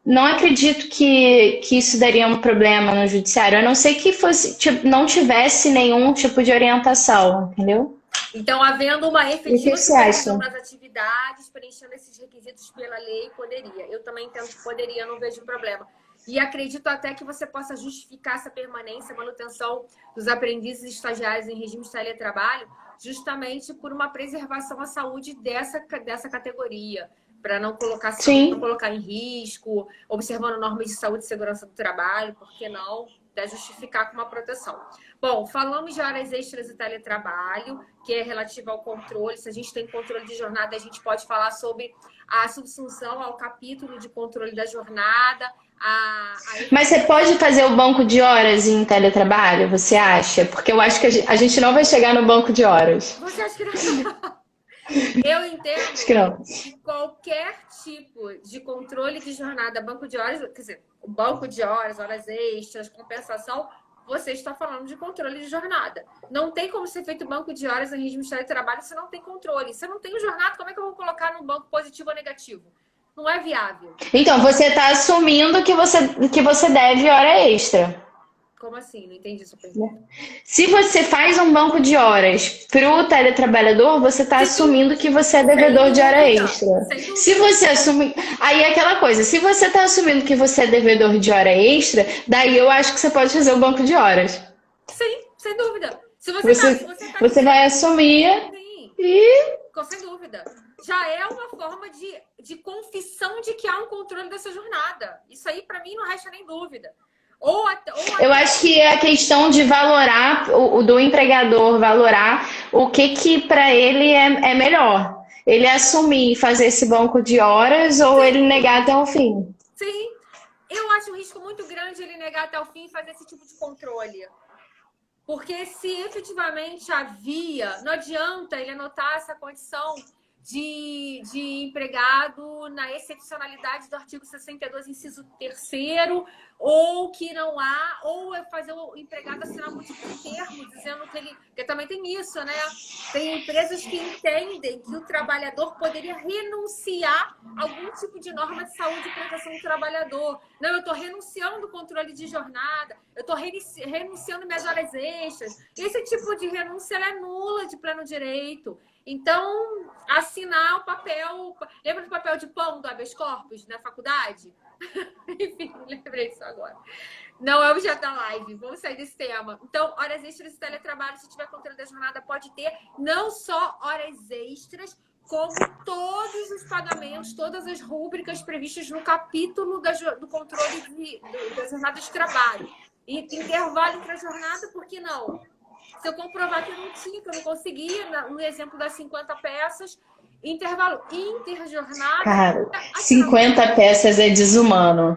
Não acredito que isso daria um problema no judiciário, a não ser que fosse, tipo, não tivesse nenhum tipo de orientação, entendeu? Então, havendo uma E o que efetiva você acha? supervisão das atividades, preenchendo esses requisitos pela lei, poderia. Eu também entendo que poderia, não vejo problema. E acredito até que você possa justificar essa permanência, manutenção dos aprendizes e estagiários em regime de teletrabalho, justamente por uma preservação à saúde dessa categoria, para não colocar em risco, observando normas de saúde e segurança do trabalho, por que não? Justificar com uma proteção. Bom, falamos de horas extras e teletrabalho, que é relativo ao controle. Se a gente tem controle de jornada, a gente pode falar sobre a subsunção ao capítulo de controle da jornada. Mas você pode fazer o banco de horas em teletrabalho, você acha? Porque eu acho que a gente não vai chegar no banco de horas. Você acha que não? Eu entendo Acho que não. que qualquer tipo de controle de jornada, banco de horas, quer dizer, banco de horas, horas extras, compensação, você está falando de controle de jornada. Não tem como ser feito banco de horas em regime de teletrabalho se não tem controle. Se eu não tenho jornada, como é que eu vou colocar no banco positivo ou negativo? Não é viável. Então, você está assumindo que você deve hora extra. Como assim? Não entendi sua pergunta. Se você faz um banco de horas para o teletrabalhador, você está assumindo que você é devedor de hora extra. Se você assumir. Aí é aquela coisa, se você está assumindo que você é devedor de hora extra, daí eu acho que você pode fazer o banco de horas. Sim, sem dúvida. Se você vai assumir. Sim, e. sem dúvida. Já é uma forma de confissão de que há um controle dessa jornada. Isso aí, para mim, não resta nem dúvida. Eu acho que é a questão de valorar, do empregador valorar o que para ele é melhor. Ele assumir fazer esse banco de horas ou ele negar até o fim. Sim, eu acho um risco muito grande ele negar até o fim e fazer esse tipo de controle. Porque se efetivamente havia, não adianta ele anotar essa condição de empregado na excepcionalidade do artigo 62, inciso 3º, ou que não há, ou é fazer o empregado assinar um tipo de termo, dizendo que ele... Porque também tem isso, né? Tem empresas que entendem que o trabalhador poderia renunciar a algum tipo de norma de saúde e proteção do trabalhador. Não, eu estou renunciando ao controle de jornada, eu estou renunciando minhas horas extras. Esse tipo de renúncia ela é nula de pleno direito. Então, assinar o papel... Lembra do papel de pão do habeas corpus na faculdade? Enfim, lembrei disso agora. Não é objeto da live. Vamos sair desse tema. Então, horas extras e teletrabalho, se tiver controle da jornada, pode ter não só horas extras, como todos os pagamentos, todas as rúbricas previstas no capítulo do controle da jornada de trabalho. E intervalo entre a jornada, por que não? Se eu comprovar que eu não tinha, que eu não conseguia, no exemplo das 50 peças, intervalo interjornada... Cara, 50 peças é desumano.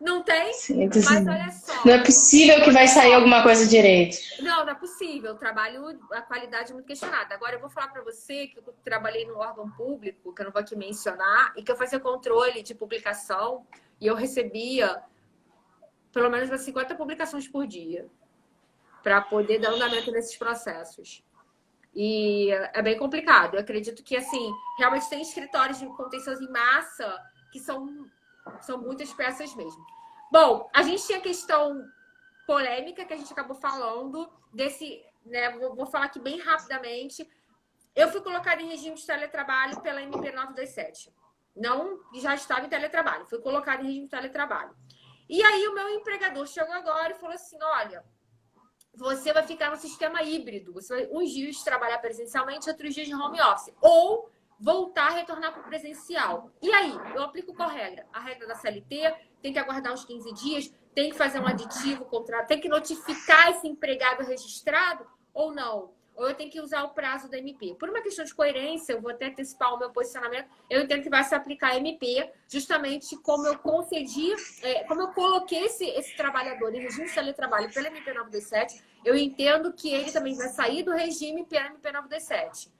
Não tem? Sim, é desumano. Mas olha só. Não é possível que vai sair alguma coisa direito. Não é possível. O trabalho, a qualidade é muito questionada. Agora, eu vou falar para você que eu trabalhei no órgão público, que eu não vou aqui mencionar, e que eu fazia controle de publicação, e eu recebia pelo menos umas 50 publicações por dia, para poder dar andamento nesses processos. E é bem complicado. Eu acredito que, assim, realmente tem escritórios de contencioso em massa que são muitas peças mesmo. Bom, a gente tinha a questão polêmica que a gente acabou falando desse, né? Vou falar aqui bem rapidamente. Eu fui colocada em regime de teletrabalho pela MP 927. Não já estava em teletrabalho, fui colocada em regime de teletrabalho. E aí o meu empregador chegou agora e falou assim: olha, você vai ficar no sistema híbrido. Você vai uns dias trabalhar presencialmente, outros dias de home office. Ou voltar a retornar para o presencial. E aí, eu aplico qual regra? A regra da CLT, tem que aguardar uns 15 dias, tem que fazer um aditivo, contrato, tem que notificar esse empregado registrado ou não? Ou eu tenho que usar o prazo da MP? Por uma questão de coerência, eu vou até antecipar o meu posicionamento, eu entendo que vai se aplicar a MP, justamente como eu concedi, como eu coloquei esse trabalhador em regime de teletrabalho pela MP 927, eu entendo que ele também vai sair do regime pela MP 927.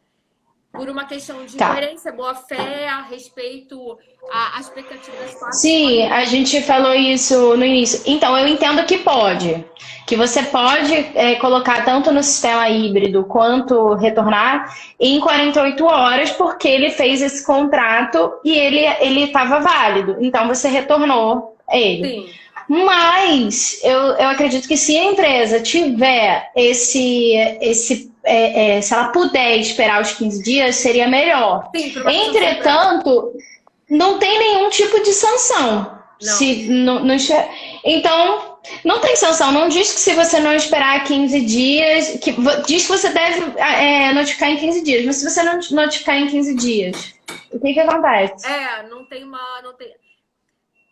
por uma questão de Tá. coerência, boa-fé, respeito à expectativa das partes. Sim, a gente falou isso no início. Então, eu entendo que pode. Que você pode colocar tanto no sistema híbrido quanto retornar em 48 horas, porque ele fez esse contrato e ele estava válido. Então, você retornou ele. Sim. Mas eu acredito que se a empresa tiver se ela puder esperar os 15 dias, seria melhor. Sim, por uma questão de segurança. Entretanto, não tem nenhum tipo de sanção. Não. Se, então, não tem sanção. Não diz que se você não esperar 15 dias, diz que você deve notificar em 15 dias, mas se você não notificar em 15 dias, o que acontece? Não tem uma. Não tem...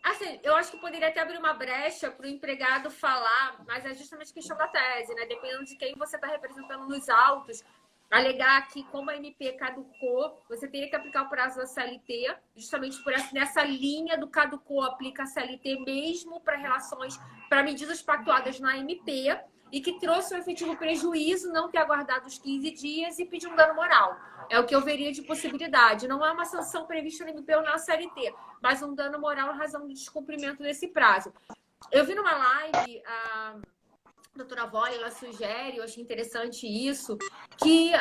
Assim, eu acho que poderia até abrir uma brecha para o empregado falar, mas é justamente questão da tese, né? Dependendo de quem você está representando nos autos, alegar que, como a MP caducou, você teria que aplicar o prazo da CLT, justamente por nessa linha do caducou, aplica a CLT mesmo para relações, para medidas pactuadas na MP, e que trouxe um efetivo prejuízo não ter aguardado os 15 dias e pedir um dano moral. É o que eu veria de possibilidade. Não é uma sanção prevista no MP ou na CLT, mas um dano moral em razão do descumprimento desse prazo. Eu vi numa live, a doutora Volle, ela sugere, eu achei interessante isso, que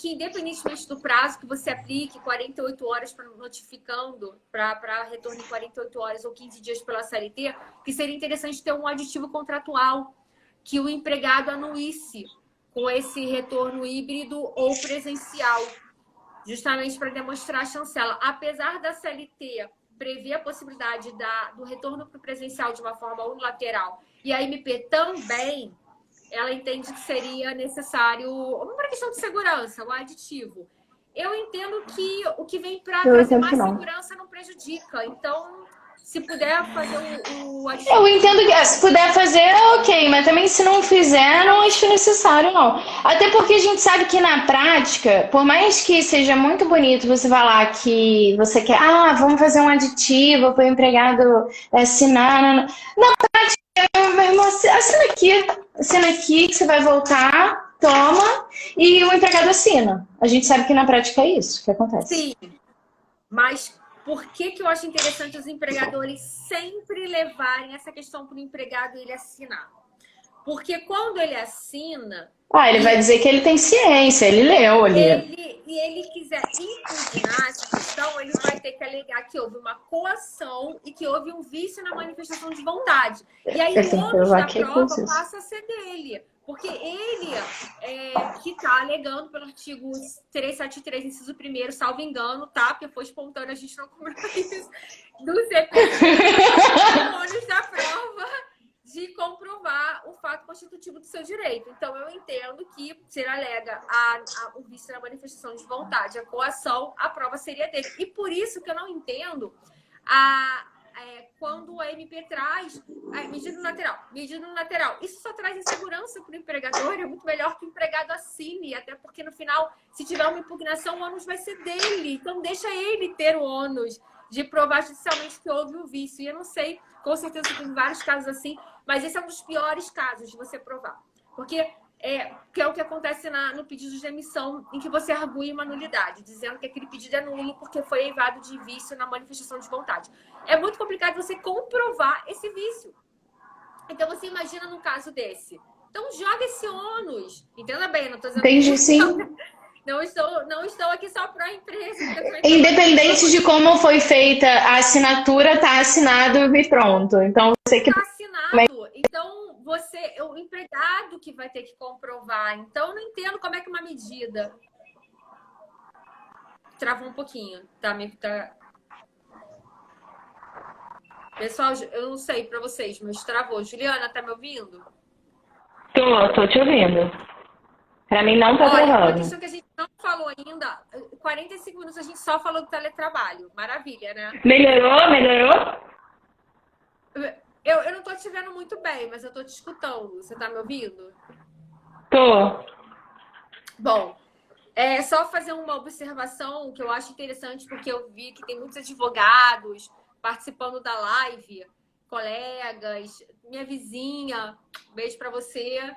independentemente do prazo que você aplique, 48 horas para notificando, para retorno em 48 horas ou 15 dias pela CLT, que seria interessante ter um aditivo contratual que o empregado anuísse com esse retorno híbrido ou presencial, justamente para demonstrar a chancela. Apesar da CLT prever a possibilidade do retorno para o presencial de uma forma unilateral, e a MP também, ela entende que seria necessário, uma questão de segurança, um aditivo. Eu entendo que o que vem para trazer mais segurança não prejudica. Então, se puder fazer o aditivo... Eu entendo que se puder fazer, ok, mas também se não fizer, não acho necessário, não. Até porque a gente sabe que na prática, por mais que seja muito bonito você falar que você quer, vamos fazer um aditivo para o empregado assinar. Na prática, meu irmão, assina aqui que você vai voltar, toma, e o empregado assina. A gente sabe que na prática é isso que acontece. Sim, mas por que eu acho interessante os empregadores sempre levarem essa questão para o empregado ele assinar? Porque quando ele assina... ele vai dizer que ele tem ciência, ele leu ali. E ele quiser impugnar essa questão, ele vai ter que alegar que houve uma coação e que houve um vício na manifestação de vontade. E aí o ônus da prova passa a ser dele. Porque ele que está alegando pelo artigo 373, inciso 1º, salvo engano, tá? Porque foi espontâneo, a gente não cobrou isso, do CPC, o ônus da prova de comprovar o fato constitutivo do seu direito. Então, eu entendo que, se ele alega o vício na manifestação de vontade, a coação, a prova seria dele. E por isso que eu não entendo quando a MP traz medida unilateral. Medida unilateral. Isso só traz insegurança para o empregador. É muito melhor que o empregado assine, até porque, no final, se tiver uma impugnação, o ônus vai ser dele. Então, deixa ele ter o ônus de provar judicialmente que houve o vício. E eu não sei, com certeza tem vários casos assim, mas esse é um dos piores casos de você provar. Porque que é o que acontece no pedido de demissão, em que você argui uma nulidade, dizendo que aquele pedido é nulo porque foi eivado de vício na manifestação de vontade. É muito complicado você comprovar esse vício. Então, você imagina num caso desse. Então, joga esse ônus. Entenda bem, não estou dizendo... Entendi, sim. Não estou aqui só para a empresa. Independente de como foi feita a assinatura, está assinado e pronto. Então, você que... Está assinado. Então, o empregado que vai ter que comprovar. Então, eu não entendo como é que uma medida... Travou um pouquinho. Tá. Pessoal, eu não sei para vocês, mas travou. Juliana, tá me ouvindo? Tô te ouvindo. Para mim não tá travando. Uma questão que a gente não falou ainda, 45 minutos a gente só falou do teletrabalho. Maravilha, né? Melhorou? Eu não tô te vendo muito bem, mas eu tô te escutando. Você tá me ouvindo? Tô. Bom, só fazer uma observação que eu acho interessante, porque eu vi que tem muitos advogados participando da live, colegas, minha vizinha, beijo para você.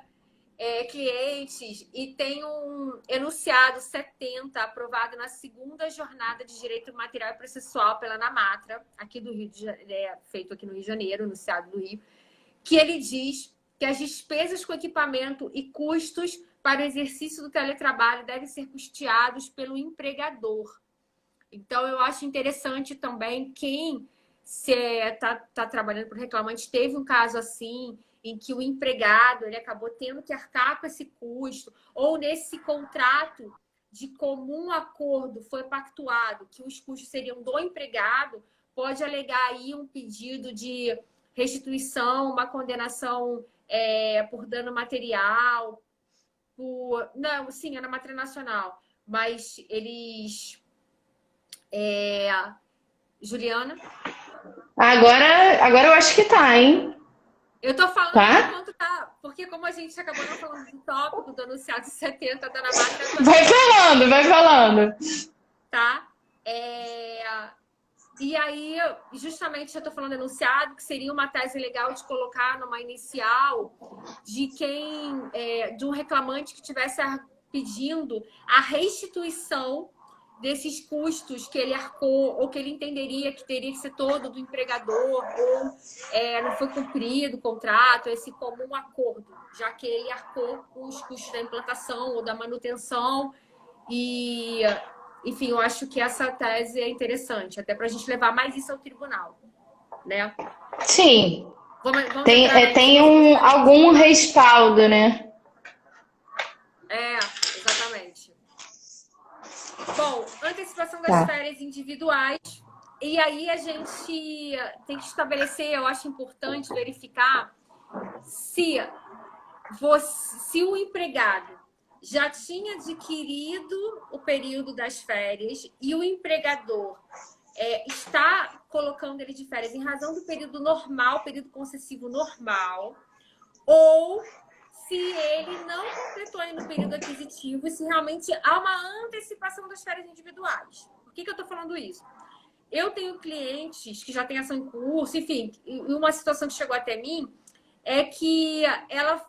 clientes e tem um enunciado 70 aprovado na segunda jornada de Direito Material e Processual pela Namatra, aqui do Rio de Janeiro, feito aqui no Rio de Janeiro, no estado do Rio, que ele diz que as despesas com equipamento e custos para o exercício do teletrabalho devem ser custeados pelo empregador. Então, eu acho interessante também quem está trabalhando por reclamante, teve um caso assim, em que o empregado ele acabou tendo que arcar com esse custo, ou nesse contrato de comum acordo foi pactuado que os custos seriam do empregado, pode alegar aí um pedido de restituição, uma condenação por dano material, não, sim, é na matéria nacional, mas eles... Juliana? Agora eu acho que tá, hein? Eu tô falando Tá? enquanto tá... Porque como a gente acabou não falando do tópico do anunciado 70 da Namatra... Vai falando. Tá? E aí, justamente, eu tô falando enunciado, que seria uma tese legal de colocar numa inicial de quem... de um reclamante que estivesse pedindo a restituição desses custos que ele arcou, ou que ele entenderia que teria que ser todo do empregador, ou não foi cumprido o contrato, esse comum acordo, já que ele arcou com os custos da implantação ou da manutenção. E, enfim, eu acho que essa tese é interessante, até para a gente levar mais isso ao tribunal, né? Sim. Vamos tem algum respaldo, né? Exatamente. Bom, antecipação das férias individuais. E aí a gente tem que estabelecer, eu acho importante verificar se o empregado já tinha adquirido o período das férias e o empregador está colocando ele de férias em razão do período normal, período concessivo normal, ou se ele não completou ainda o período aquisitivo e se realmente há uma antecipação das férias individuais. Por que eu estou falando isso? Eu tenho clientes que já têm ação em curso, enfim, e uma situação que chegou até mim é que ela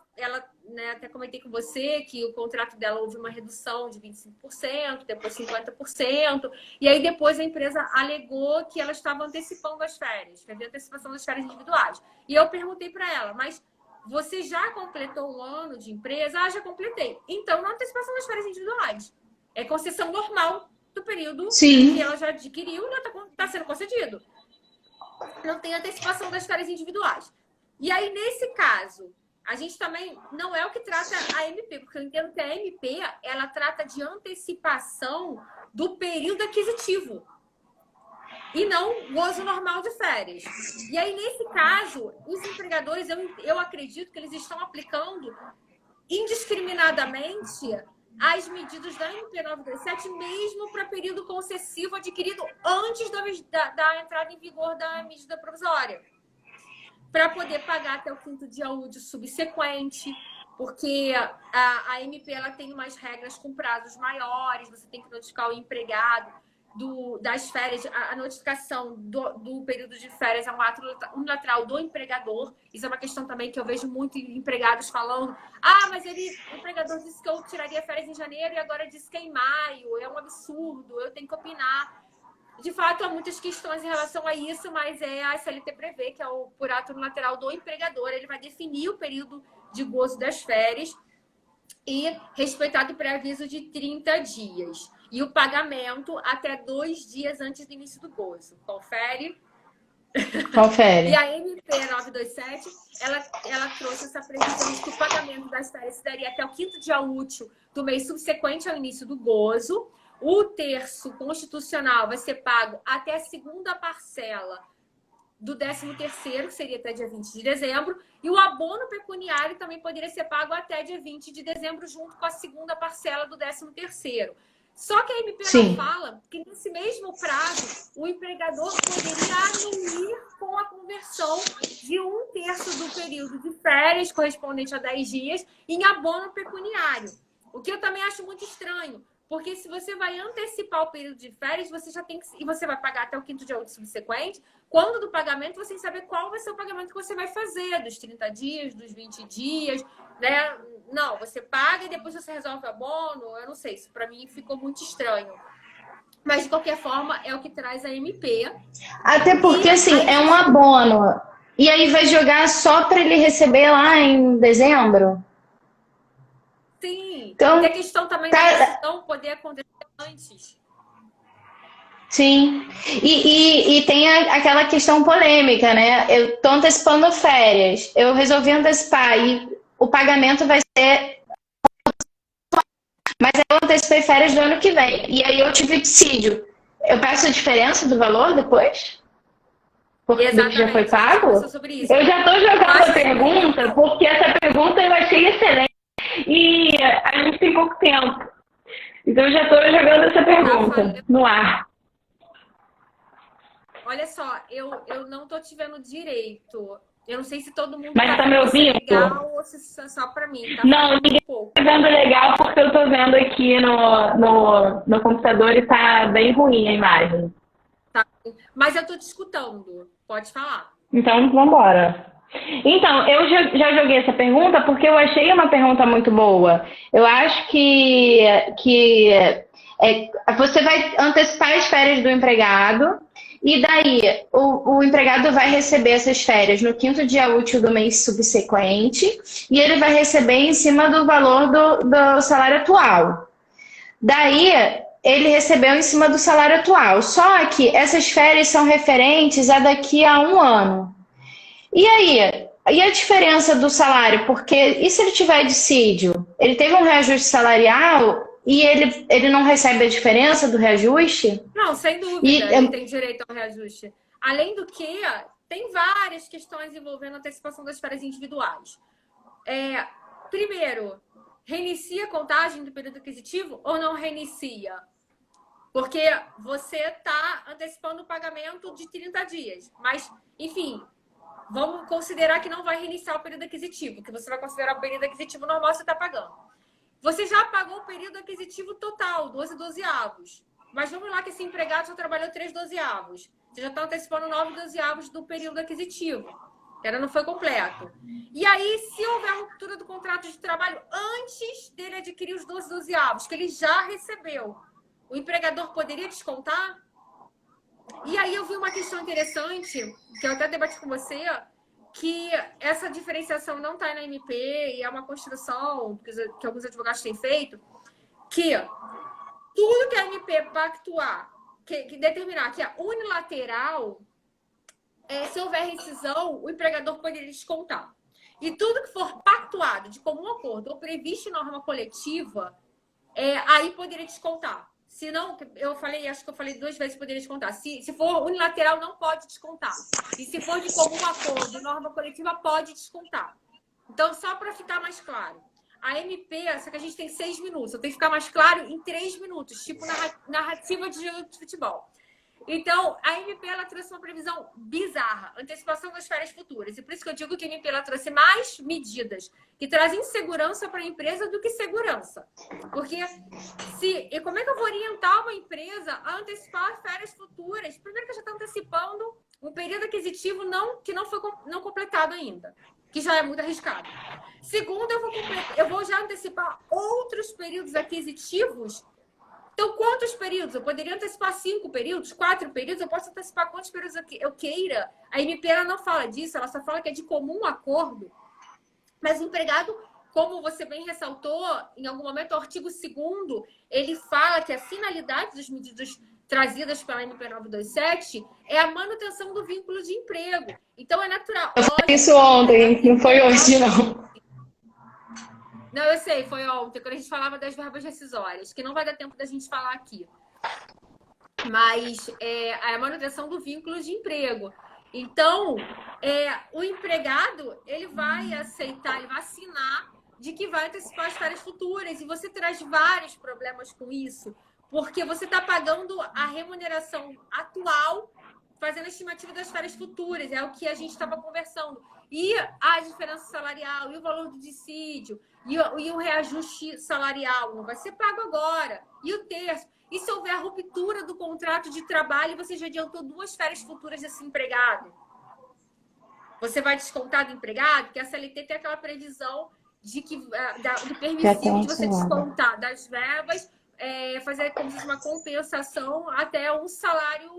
né, até comentei com você que o contrato dela houve uma redução de 25%, depois 50%, e aí depois a empresa alegou que ela estava antecipando as férias, que havia antecipação das férias individuais. E eu perguntei para ela, mas você já completou um ano de empresa? Já completei. Então, não antecipação das férias individuais. É concessão normal do período que ela já adquiriu e está sendo concedido. Não tem antecipação das férias individuais. E aí, nesse caso, a gente também não é o que trata a MP, porque eu entendo que a MP, ela trata de antecipação do período aquisitivo e não gozo normal de férias. E aí, nesse caso, os empregadores, eu acredito que eles estão aplicando indiscriminadamente as medidas da MP 927, mesmo para período concessivo adquirido antes da entrada em vigor da medida provisória, para poder pagar até o 5º dia útil subsequente, porque a MP ela tem umas regras com prazos maiores, você tem que notificar o empregado das férias, a notificação do período de férias é um ato unilateral do empregador. Isso é uma questão também que eu vejo muito empregados falando: mas o empregador disse que eu tiraria férias em janeiro e agora disse que é em maio, é um absurdo, eu tenho que opinar. De fato, há muitas questões em relação a isso, mas a CLT prevê que é por ato unilateral do empregador, ele vai definir o período de gozo das férias e respeitado o pré-aviso de 30 dias. E o pagamento até 2 dias antes do início do gozo. Confere? Confere. E a MP 927, ela trouxe essa previsão de que o pagamento das férias se daria até o 5º dia útil do mês subsequente ao início do gozo. O terço constitucional vai ser pago até a segunda parcela do 13º, que seria até dia 20 de dezembro, e o abono pecuniário também poderia ser pago até dia 20 de dezembro, junto com a segunda parcela do 13º. Só que a MP fala que nesse mesmo prazo, o empregador poderia anuir com a conversão de 1/3 do período de férias, correspondente a 10 dias, em abono pecuniário. O que eu também acho muito estranho, porque se você vai antecipar o período de férias, você já tem que... E você vai pagar até o 5º dia útil subsequente. Quando do pagamento, você tem que saber qual vai ser o pagamento que você vai fazer, dos 30 dias, dos 20 dias, né? não, você paga e depois você resolve o abono. Eu não sei, isso para mim ficou muito estranho. Mas, de qualquer forma, é o que traz a MP. Até porque, E assim, aí, é um abono. E aí vai jogar só para ele receber lá em dezembro? sim, e tem a Então, questão também da tá, rescisão poder acontecer antes. sim. E tem aquela questão polêmica, né? Eu tô antecipando férias. Eu resolvi antecipar e o pagamento vai ser. Mas eu antecipei férias do ano que vem. E aí eu tive dissídio. Eu peço a diferença do valor depois? Do que já foi Exatamente, a gente pago? conversou sobre isso. Eu já estou jogando Mas a pergunta, porque essa pergunta eu achei excelente. E a gente tem pouco tempo. Então eu já estou jogando essa Rafa, pergunta no ar. olha só, eu não tô te vendo direito. Eu não sei se todo mundo Mas tá tá me vendo você ouvindo? legal ou se é só para mim. Tá Não, falhando ninguém um pouco. tá vendo legal porque eu tô vendo aqui no computador e tá bem ruim a imagem. Tá? Mas eu tô te escutando. Pode falar. Então, vamos embora. Então, eu já joguei essa pergunta porque eu achei uma pergunta muito boa. Eu acho que você vai antecipar as férias do empregado e daí o empregado vai receber essas férias no quinto dia útil do mês subsequente e ele vai receber em cima do valor do salário atual. Daí, ele recebeu em cima do salário atual. Só que essas férias são referentes a daqui a um ano. E aí? E a diferença do salário? Porque e se ele tiver dissídio? Ele teve um reajuste salarial e ele não recebe a diferença do reajuste? Não, sem dúvida, E ele tem direito ao reajuste. Além do que, tem várias questões envolvendo a antecipação das férias individuais. Primeiro, reinicia a contagem do período aquisitivo ou não reinicia? Porque você está antecipando o pagamento de 30 dias. Mas, enfim, vamos considerar que não vai reiniciar o período aquisitivo, que você vai considerar o período aquisitivo normal que você está pagando. Você já pagou o período aquisitivo total, 12 dozeavos. Mas vamos lá que esse empregado já trabalhou 3 dozeavos. Você já está antecipando 9 dozeavos do período aquisitivo. Ainda não foi completo. E aí, se houver ruptura do contrato de trabalho antes dele adquirir os 12 dozeavos, que ele já recebeu, o empregador poderia descontar? E aí eu vi uma questão interessante, que eu até debati com você, que essa diferenciação não está na MP e é uma construção que alguns advogados têm feito, que tudo que a MP pactuar, que determinar que é unilateral, se houver rescisão, o empregador poderia descontar. E tudo que for pactuado de comum acordo ou previsto em norma coletiva, aí poderia descontar. Se não, eu falei, acho que eu falei 2 vezes poderia descontar. Se for unilateral, não pode descontar. E se for de comum acordo, norma coletiva, pode descontar. Então, só para ficar mais claro, a MP, só que a gente tem 6 minutos, eu tenho que ficar mais claro em 3 minutos, tipo narrativa de jogo de futebol. Então, a MP ela trouxe uma previsão bizarra, antecipação das férias futuras. E por isso que eu digo que a MP ela trouxe mais medidas que trazem segurança para a empresa do que segurança. Porque e como é que eu vou orientar uma empresa a antecipar as férias futuras? Primeiro que já está antecipando um período aquisitivo que não foi não completado ainda, que já é muito arriscado. Segundo, eu vou já antecipar outros períodos aquisitivos. Então, quantos períodos? Eu poderia antecipar 5 períodos, 4 períodos, eu posso antecipar quantos períodos eu queira. A MP ela não fala disso, ela só fala que é de comum acordo. Mas o empregado, como você bem ressaltou, em algum momento, o artigo 2º, ele fala que a finalidade das medidas trazidas pela MP 927 é a manutenção do vínculo de emprego. Então, é natural. eu falei isso ontem, não foi hoje, não. Não, eu sei, foi ontem, quando a gente falava das verbas rescisórias, que não vai dar tempo da gente falar aqui. Mas a manutenção do vínculo de emprego. Então, o empregado, ele vai aceitar, ele vai assinar de que vai antecipar as férias futuras. E você traz vários problemas com isso, porque você está pagando a remuneração atual, fazendo a estimativa das férias futuras. É o que a gente estava conversando. E a diferença salarial, e o valor do dissídio, e o reajuste salarial não vai ser pago agora. E o terço. E se houver a ruptura do contrato de trabalho, você já adiantou 2 férias futuras desse empregado? Você vai descontar do empregado? Porque a CLT tem aquela previsão do Já tem permissivo um de você salário. descontar das verbas, fazer como se fosse uma compensação até um salário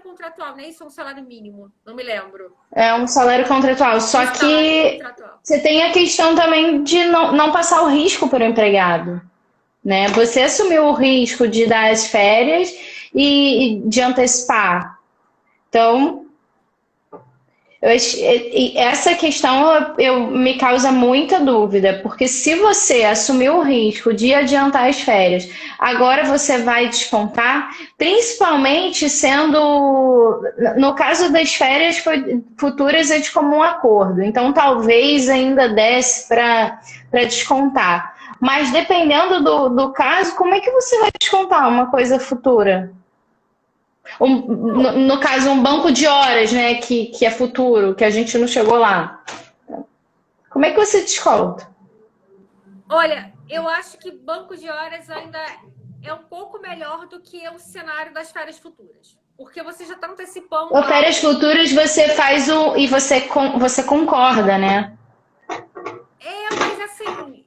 contratual, né? Isso é um salário mínimo, não me lembro. É um salário contratual. Um Só salário que contratual. você tem a questão também de não passar o risco para o empregado, né? Você assumiu o risco de dar as férias e de antecipar. Então, essa questão me causa muita dúvida, porque se você assumiu o risco de adiantar as férias, agora você vai descontar, principalmente sendo, no caso das férias futuras é de comum acordo, então talvez ainda desse para descontar. Mas dependendo do caso, como é que você vai descontar uma coisa futura? No caso, um banco de horas, né? Que é futuro, que a gente não chegou lá. Como é que você desconta? Olha, eu acho que banco de horas ainda é um pouco melhor do que o cenário das férias futuras. Porque você já está antecipando Ou férias algo. futuras você faz o. E você concorda, né? Mas assim,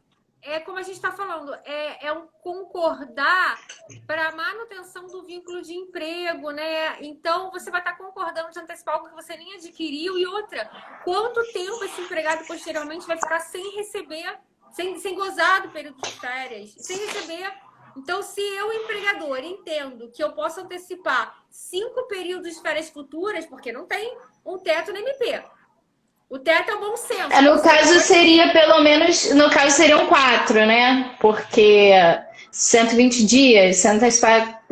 como a gente está falando, é um concordar para a manutenção do vínculo de emprego, né? Então, você vai estar concordando de antecipar algo que você nem adquiriu. E outra, quanto tempo esse empregado posteriormente vai ficar sem receber, sem gozar do período de férias, sem receber. Então, se eu, empregador, entendo que eu posso antecipar 5 períodos de férias futuras, porque não tem um teto no MP. O teto é o bom senso. No Você caso, pode. seria pelo menos. No caso, seriam 4, né? Porque 120 dias, se antecipar.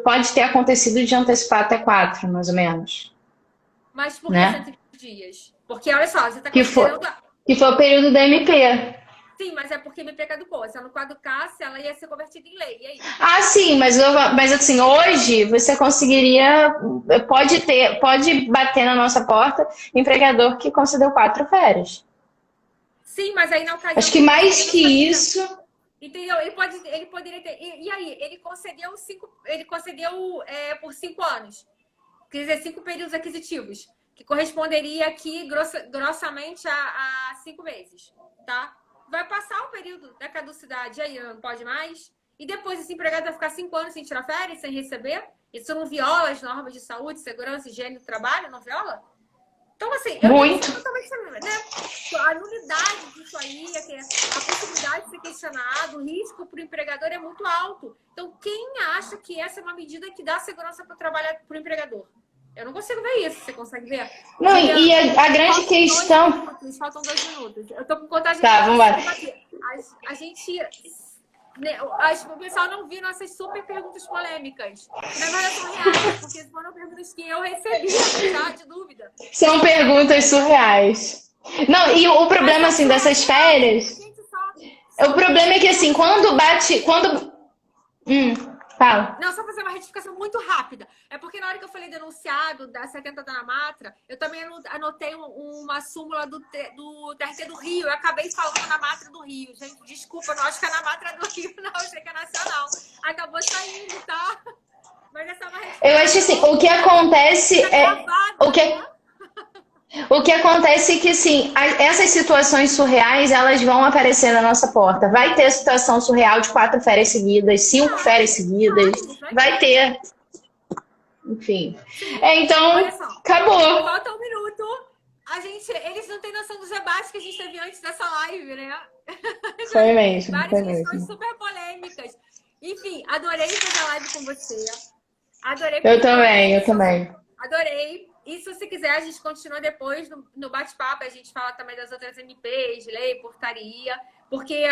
Pode ter acontecido de antecipar até 4, mais ou menos. Mas por que Né? 120 dias? Porque, olha só, você está Que foi, considerando. que foi o período da MP. Sim, mas é porque me caducou. Se ela não caducasse, ela ia ser convertida em lei. E aí? Ah, sim, mas assim, hoje você conseguiria, pode bater na nossa porta empregador que concedeu 4 férias. Sim, mas aí na ocasião Acho que que ele mais concedeu, que sabia? isso, Entendeu? Ele poderia ter. E aí? Ele concedeu por 5 anos. Quer dizer, 5 períodos aquisitivos. Que corresponderia aqui grossamente a 5 meses. Tá? Vai passar o período da caducidade, aí não pode mais. E depois esse empregado vai ficar 5 anos sem tirar férias, sem receber. Isso não viola as normas de saúde, segurança, higiene do trabalho? Não viola? Então, assim, eu tenho muito. que ser totalmente, né? A nulidade disso aí, a possibilidade de ser questionado, o risco para o empregador é muito alto. Então, quem acha que essa é uma medida que dá segurança para o empregador? Eu não consigo ver isso. Você consegue ver? Não, e Juliana, a grande faltam dois questão. minutos. Faltam 2 minutos. Eu tô com contagem Tá, vamos lá. regressiva aqui. A gente. Né, o pessoal não viu nossas super perguntas polêmicas. Que na verdade são reais, porque foram perguntas que eu recebi, tá? De dúvida. São perguntas surreais. Não, e o Mas problema, são assim, dessas reais. férias. Gente, O problema é que, assim, quando bate. Fala. Não, só fazer uma retificação muito rápida. É porque na hora que eu falei denunciado da 70 da Namatra, eu também anotei uma súmula do TRT do Rio. Eu acabei falando Namatra do Rio. Gente, desculpa, não acho que é Namatra do Rio, não. Achei que é nacional. Acabou saindo, tá? Mas essa é uma retificação. Eu acho assim, o que acontece Tá é. gravado, né? O que acontece é que, assim, essas situações surreais, elas vão aparecer na nossa porta. Vai ter situação surreal de 4 férias seguidas, 5 férias seguidas. Vai ter. Enfim. Olha Então, só. acabou. Falta 1 minuto. Eles não têm noção dos debates que a gente teve antes dessa live, né? Foi mesmo, Várias foi questões mesmo. super polêmicas. Enfim, adorei fazer a live com você. Adorei Eu poder também, eu ter. também. Adorei. E se você quiser, a gente continua depois no bate-papo. A gente fala também das outras MPs, lei, portaria. Porque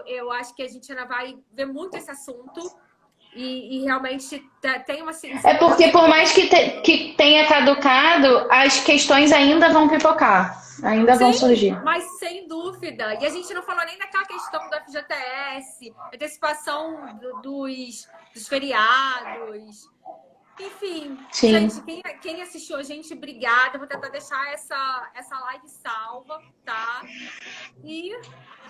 eu acho que a gente ainda vai ver muito esse assunto. E realmente tem uma É porque sensibilidade. por mais que tenha caducado, as questões ainda vão pipocar. Ainda vão Sim, surgir. mas sem dúvida. E a gente não falou nem daquela questão do FGTS, antecipação dos feriados. Enfim, Sim. gente, quem assistiu a gente, obrigada. Vou tentar deixar essa live salva, tá? E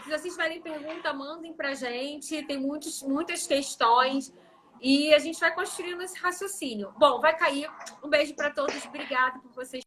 se vocês tiverem pergunta, mandem pra gente. Tem muitas questões. E a gente vai construindo esse raciocínio. Bom, vai cair. Um beijo para todos. Obrigada por vocês.